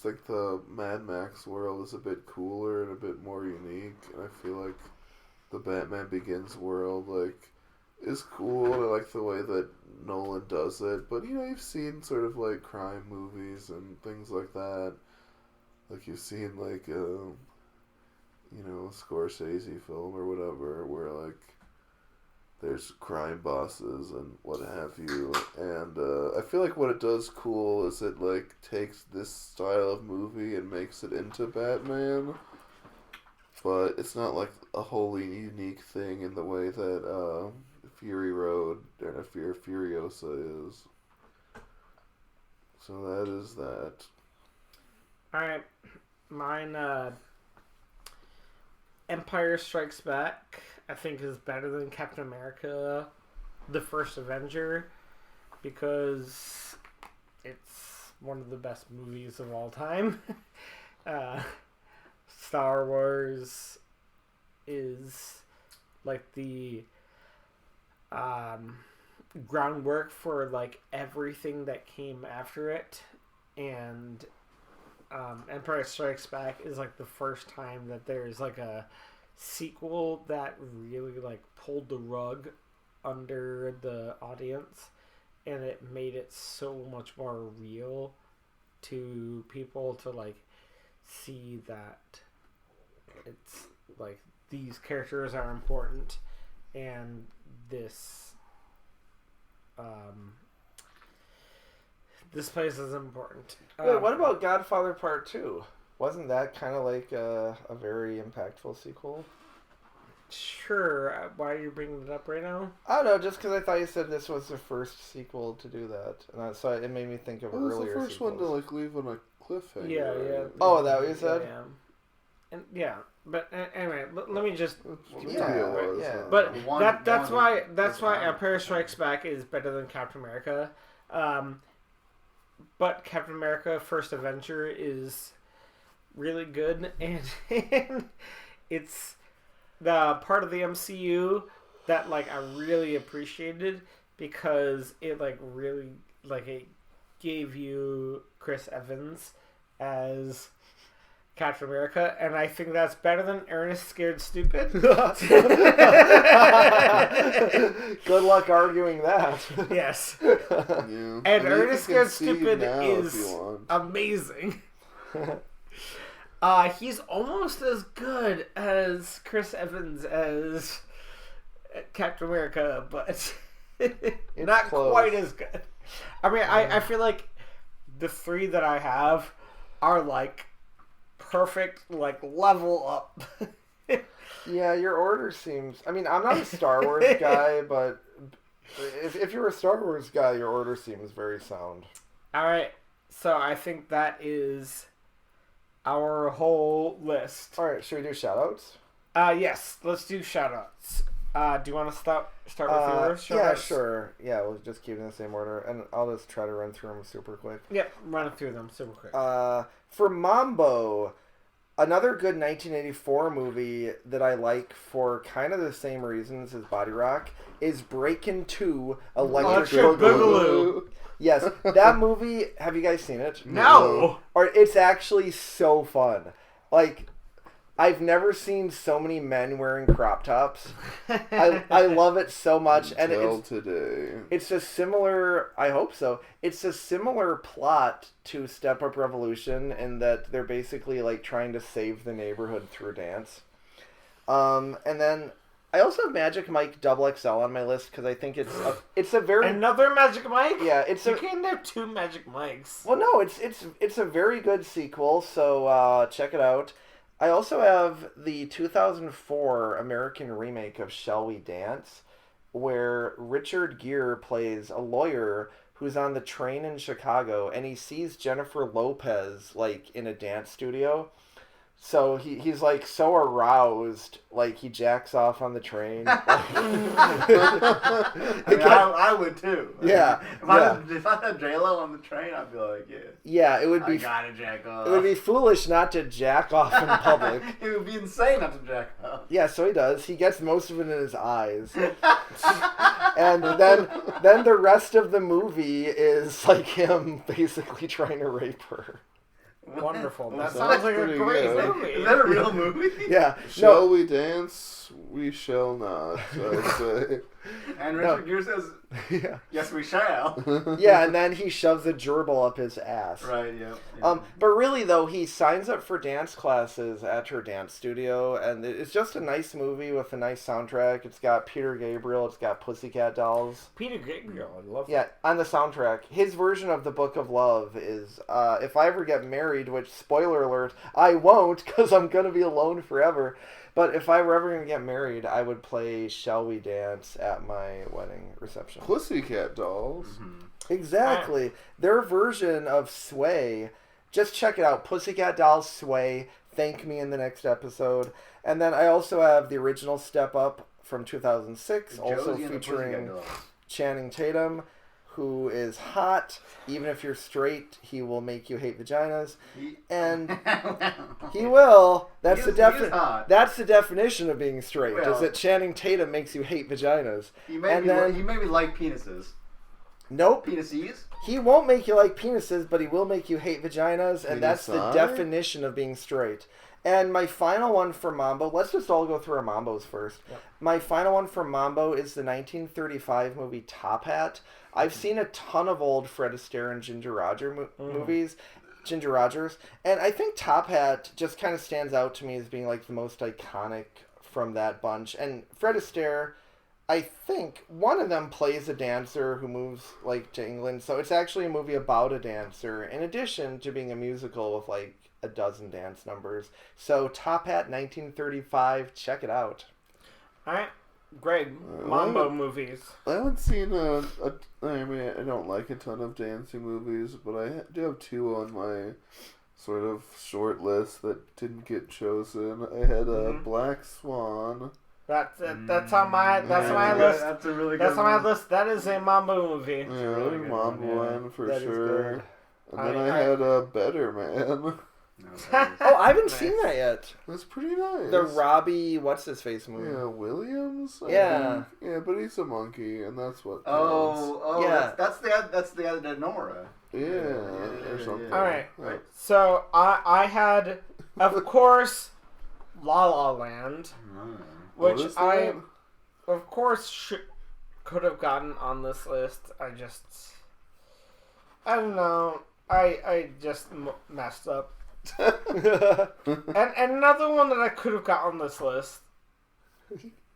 think the Mad Max world is a bit cooler and a bit more unique, and I feel like the Batman Begins world like is cool, and I like the way that Nolan does it. But you've seen sort of like crime movies and things like that. Like you've seen like a Scorsese film or whatever, where like there's crime bosses and what have you. And I feel like what it does cool is it like takes this style of movie and makes it into Batman. But it's not like a wholly unique thing in the way that Fury Road or Furiosa is. So that is that. Alright. Mine, Empire Strikes Back, I think is better than Captain America, The First Avenger, because it's one of the best movies of all time. Star Wars is like the groundwork for like everything that came after it, and Empire Strikes Back is like the first time that there's like a sequel that really like pulled the rug under the audience, and it made it so much more real to people to like see that it's like these characters are important, and this this place is important. Wait, what about Godfather Part 2? Wasn't that kind of like a very impactful sequel? Sure. Why are you bringing it up right now? I don't know, just because I thought you said this was the first sequel to do that, and so it made me think of earlier It was the first sequels. one to like leave on a cliffhanger. Yeah. Right? Oh, that what you said? Yeah. And yeah, but anyway, let me just. Yeah. But that's why one. Empire Strikes Back is better than Captain America. But Captain America: First Avenger is really good, and it's the part of the MCU that like I really appreciated because it like really like it gave you Chris Evans as Captain America, and I think that's better than Ernest Scared Stupid. Good luck arguing that. Yes. Yeah. And I mean, Ernest Scared Stupid now is if you want. amazing. He's almost as good as Chris Evans as Captain America, but not close. quite as good. I mean, I feel like the three that I have are like perfect, like level up. Yeah, your order seems. I mean, I'm not a Star Wars guy, but if you're a Star Wars guy, your order seems very sound. All right, so I think that is our whole list. All right, should we do shoutouts? Yes, let's do shoutouts. Do you want to start with yours? Yeah, Shoutouts? sure. Yeah, we'll just keep it in the same order, and I'll just try to run through them super quick. Yep, run through them super quick. For Mambo, another good 1984 movie that I like for kind of the same reasons as Body Rock is Breakin' 2 Electric Electric Boogaloo. Yes, that movie, have you guys seen it? No! Or it's actually so fun. Like, I've never seen so many men wearing crop tops. I love it so much, and it's a similar. I hope so. It's a similar plot to Step Up Revolution in that they're basically like trying to save the neighborhood through dance. And then I also have Magic Mike XXL on my list because I think it's a very Another Magic Mike. Yeah, you can't have two Magic Mikes. Well, no, it's a very good sequel. So check it out. I also have the 2004 American remake of Shall We Dance, where Richard Gere plays a lawyer who's on the train in Chicago, and he sees Jennifer Lopez, like, in a dance studio. So he's like so aroused, like he jacks off on the train. I would too. Yeah. If I had J-Lo on the train, I'd be like, yeah. Yeah, it would be. I gotta jack off. It would be foolish not to jack off in public. It would be insane not to jack off. Yeah, so he does. He gets most of it in his eyes, and then the rest of the movie is like him basically trying to rape her. Wonderful. That That's sounds like a pretty great good. movie. Is that a real movie? Yeah. Shall we dance? We shall not, I say. And Richard Gere says, Yeah. yes, we shall. Yeah, and then he shoves a gerbil up his ass. Right, yeah. But really, though, he signs up for dance classes at her dance studio, and it's just a nice movie with a nice soundtrack. It's got Peter Gabriel, it's got Pussycat Dolls. Peter Gabriel, I love Yeah, on the soundtrack. His version of The Book of Love is, if I ever get married, which, spoiler alert, I won't, because I'm going to be alone forever. But if I were ever going to get married, I would play Shall We Dance at my wedding reception. Pussycat Dolls. Mm-hmm. Exactly. Their version of Sway, just check it out. Pussycat Dolls Sway. Thank me in the next episode. And then I also have the original Step Up from 2006, also Josie and the featuring Pussycat Dolls. Channing Tatum, who is hot. Even if you're straight, he will make you hate vaginas. And he will. That's He the is hot. That's the definition of being straight. Well, is that Channing Tatum makes you hate vaginas? He made me like penises. Nope. Penises? He won't make you like penises, but he will make you hate vaginas, and that's the Penis-eye? definition of being straight. And my final one for Mambo, let's just all go through our Mambos first. Yep. My final one for Mambo is the 1935 movie Top Hat. I've seen a ton of old Fred Astaire and Ginger movies, Ginger Rogers, and I think Top Hat just kind of stands out to me as being like the most iconic from that bunch. And Fred Astaire, I think one of them plays a dancer who moves like to England, so it's actually a movie about a dancer in addition to being a musical with like a dozen dance numbers. So Top Hat 1935, check it out. Alright, Greg, Mambo movies. I haven't seen I mean, I don't like a ton of dancing movies, but I do have two on my sort of short list that didn't get chosen. I had Black Swan. That's it. That's on my list. That's a really good That's on my one. list. That is a Mambo movie. Yeah, really good Mambo one, yeah. one for That is sure. good. And then I- I had Better Man. No, that is- Oh, I haven't Nice. seen that yet. That's pretty nice. The Robbie, what's his face movie? Yeah, Williams. I Yeah. think. Yeah, but he's a monkey, and that's what. Oh, Yeah. that's the guy that did Nora. Yeah, or something. yeah. Alright, Right. so I had, of course, La La Land, What which is I, that? of course, could have gotten on this list. I don't know. I just messed up. And another one that I could have got on this list,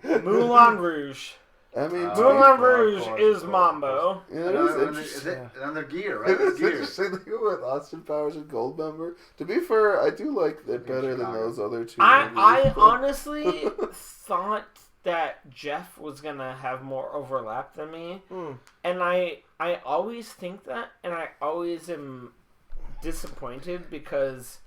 Moulin Rouge. I mean, Oh, to Moulin be- Rouge of is course. Mambo. yeah, it Another, is is interesting. it another gear, right? It's It's gear. interesting thing with Austin Powers and Goldmember. To be fair, I do like it better than Chicago. those other two I movies. but- honestly thought that Jeff was gonna have more overlap than me, and I always think that, and I always am disappointed because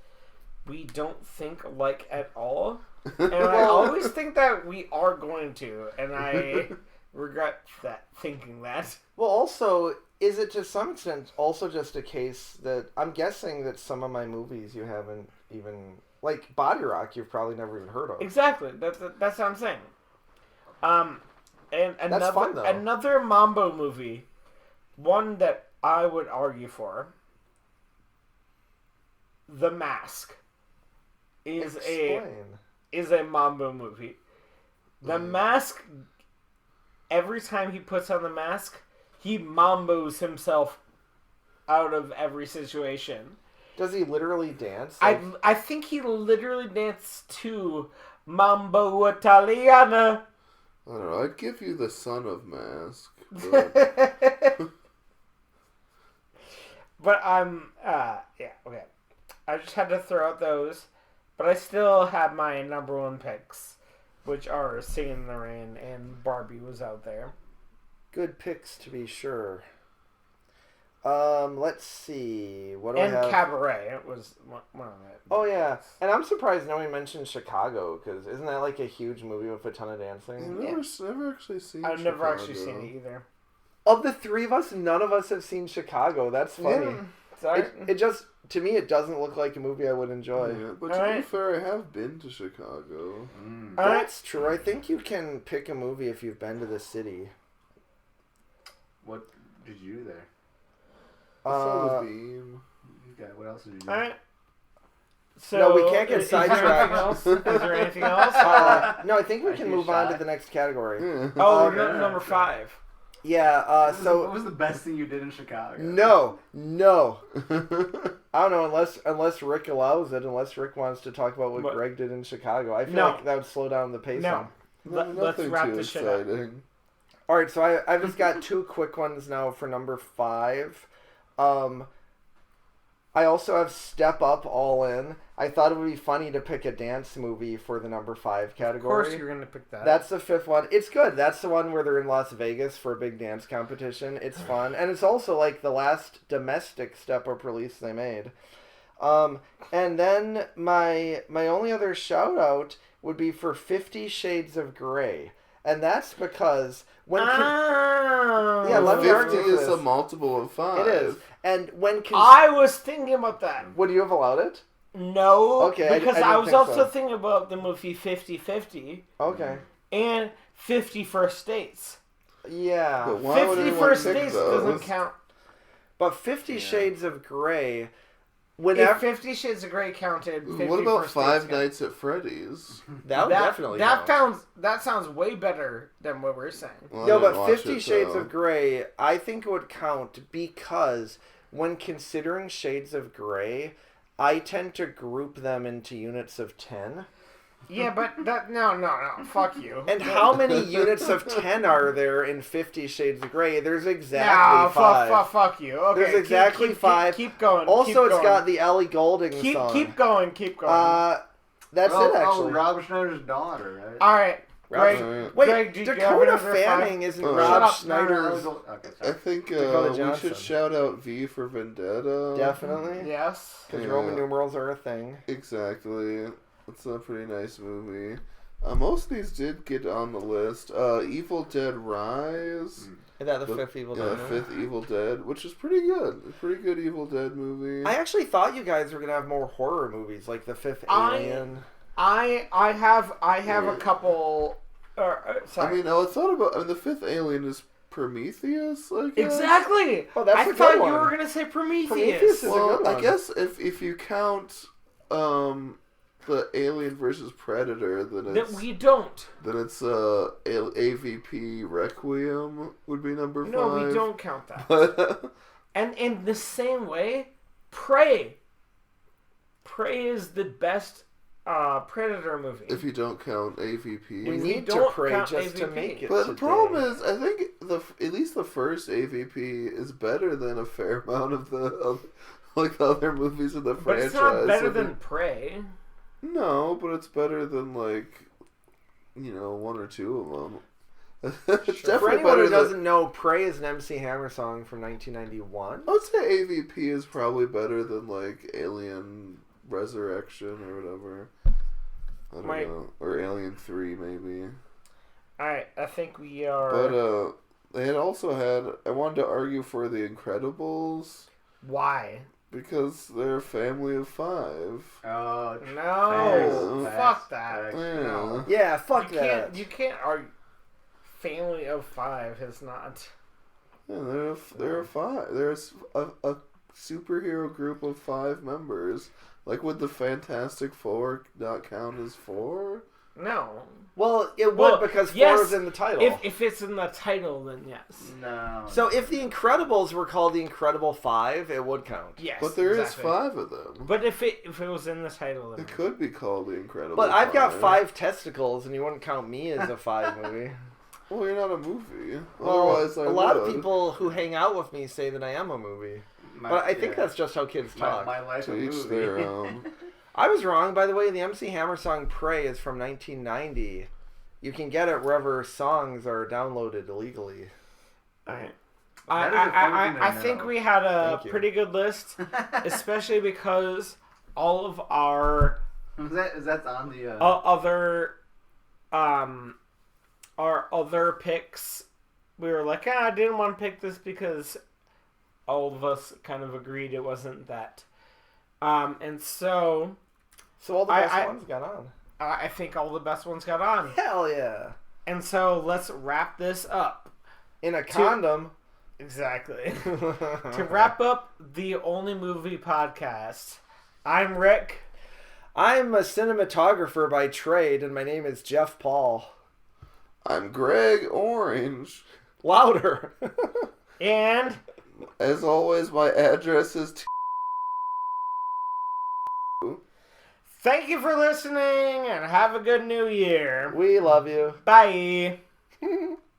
we don't think alike at all, and I always think that we are going to, and I regret that thinking that. Well, also, is it to some extent also just a case that I'm guessing that some of my movies you haven't even, like Body Rock, you've probably never even heard of. Exactly. That's what I'm saying. And another fun, though. another Mambo movie, one that I would argue for. The Mask is a Mambo movie. The Mask. Every time he puts on the mask, he mambos himself out of every situation. Does he literally dance? I think he literally danced to Mambo Italiana. I don't know. I'd give you the Son of Mask. But yeah, okay. I just had to throw out those, but I still have my number one picks, which are Singing in the Rain and Barbie was out there. Good picks to be sure. Let's see. What do I And have? Cabaret was one of it. Oh yeah, and I'm surprised no one mentioned Chicago, because isn't that like a huge movie with a ton of dancing? I've never actually seen. I've never actually Chicago. seen it either. Of the three of us, none of us have seen Chicago. That's funny. Yeah. Sorry. It just, to me, it doesn't look like a movie I would enjoy. Yeah, but to be Alright. fair, I have been to Chicago. That's true. I think you can pick a movie if you've been to the city. What did you do there? I saw the Beam. Okay, what else did you do? All right. So No, we can't get is there sidetracked. anything else? Is there anything else? No, I think we I can see a move on to shot. the next category. Yeah. Oh, Um, number 5. Yeah, What so... was the best thing you did in Chicago? No. I don't know, unless Rick allows it, unless Rick wants to talk about what What? Greg did in Chicago. I feel No. like that would slow down the pace. No. Let's Nothing wrap too this shit up. exciting. Alright, so I've just got 2 quick ones now for number 5. I also have Step Up All In. I thought it would be funny to pick a dance movie for the number 5 category. Of course you're going to pick that. That's the 5th one. It's good. That's the one where they're in Las Vegas for a big dance competition. It's fun. And it's also like the last domestic Step Up release they made. And then my only other shout out would be for 50 Shades of Grey. And that's because when... Yeah, let me 50 argue for is this. a multiple of 5. It is. And when... I was thinking about that. Would you have allowed it? No. Okay, I Because didn't I was think also so. thinking about the movie 50-50 Okay. and 50 First Dates. Yeah. But why would 50 anyone First pick Dates those? doesn't count. But 50 Yeah. Shades of Grey... If Whenever... 50 Shades of Grey counted, 50 What about First Five Dates counted. Nights at Freddy's? That would definitely that count. sounds way better than what we're saying. Well, I No, didn't but watch 50 it, Shades so- of Grey, I think it would count because when considering Shades of Grey, I tend to group them into units of 10. Yeah, but that no, fuck you. And how many units of 10 are there in 50 Shades of Grey? There's exactly No, 5. fuck you. Okay, There's exactly keep, 5. Keep going. Also, keep it's going. got the Ellie Goulding song. Keep going. That's it, actually. Rob Schneider's daughter, right? All right, Greg. Alright. Wait, Greg, do you have Dakota another Fanning isn't Shut Rob up. Schneider's... Okay, I sorry. think Dakota we Johnson. should shout out V for Vendetta. Definitely. Yes. Because Yeah. Roman numerals are a thing. Exactly. It's a pretty nice movie. Most of these did get on the list. Evil Dead Rise. Is that the The- 5th Evil Yeah, Dead movie? 5th Evil Dead, which is pretty good. A pretty good Evil Dead movie. I actually thought you guys were gonna have more horror movies, like the 5th I- Alien. I have a couple. I Sorry. mean, I thought about. The 5th Alien is Prometheus, I guess? Exactly. Oh, that's I a good thought you one. were gonna say Prometheus. Prometheus is a Well, good I one. guess if you count the Alien versus Predator, then That it's we don't. AVP Requiem would be number 5. No, we don't count that. But And in the same way, Prey. Prey is the best Predator movie. If you don't count AVP. We If need you to don't pray count just to AVP. make it. But the today. problem is, I think at least the first AVP is better than a fair amount of the other movies in the But franchise. it's not better I mean, than Prey. No, but it's better than one or two of them. It's For definitely anyone better who than. doesn't know, "Prey" is an MC Hammer song from 1991. I would say AVP is probably better than Alien Resurrection or whatever. I don't know, or Alien 3 maybe. Alright, I think we are... But they had also had. I wanted to argue for The Incredibles Why? because they're a family of 5. Oh, No! Facts. Fuck that. Facts. Yeah. No. Yeah, fuck you that. You can't argue... Family of 5 is not... Yeah, they're a 5. There's a superhero group of 5 members. Would the Fantastic Four not count as 4? No. Well, it would Well, because 4 yes, is in the title. If it's in the title, then yes. No. So if The Incredibles were called The Incredible 5, it would count. Yes, But there is exactly. 5 of them. But if it was in the title, then It could be called The Incredible. But I've got 5 testicles, and you wouldn't count me as a 5 movie. Well, you're not a movie. Well, Otherwise, I a lot of would. people who hang out with me say that I am a movie. But I think that's just how kids talk. My life's a To each movie. their own. I was wrong, by the way. The MC Hammer song "Pray" is from 1990. You can get it wherever songs are downloaded illegally. Alright. That is a fun thing I to think know. we had a Thank you. pretty good list, especially because all of our Is that on the? our other picks, we were like, I didn't want to pick this because all of us kind of agreed it wasn't that. And so So all the best I- ones got on. I think all the best ones got on. Hell yeah! And so let's wrap this up. In a condom. Exactly. To wrap up the Only Movie podcast, I'm Rick. I'm a cinematographer by trade, and my name is Jeff Paul. I'm Greg Orange. Louder. And As always, my address is. thank you for listening and have a good new year. We love you. Bye.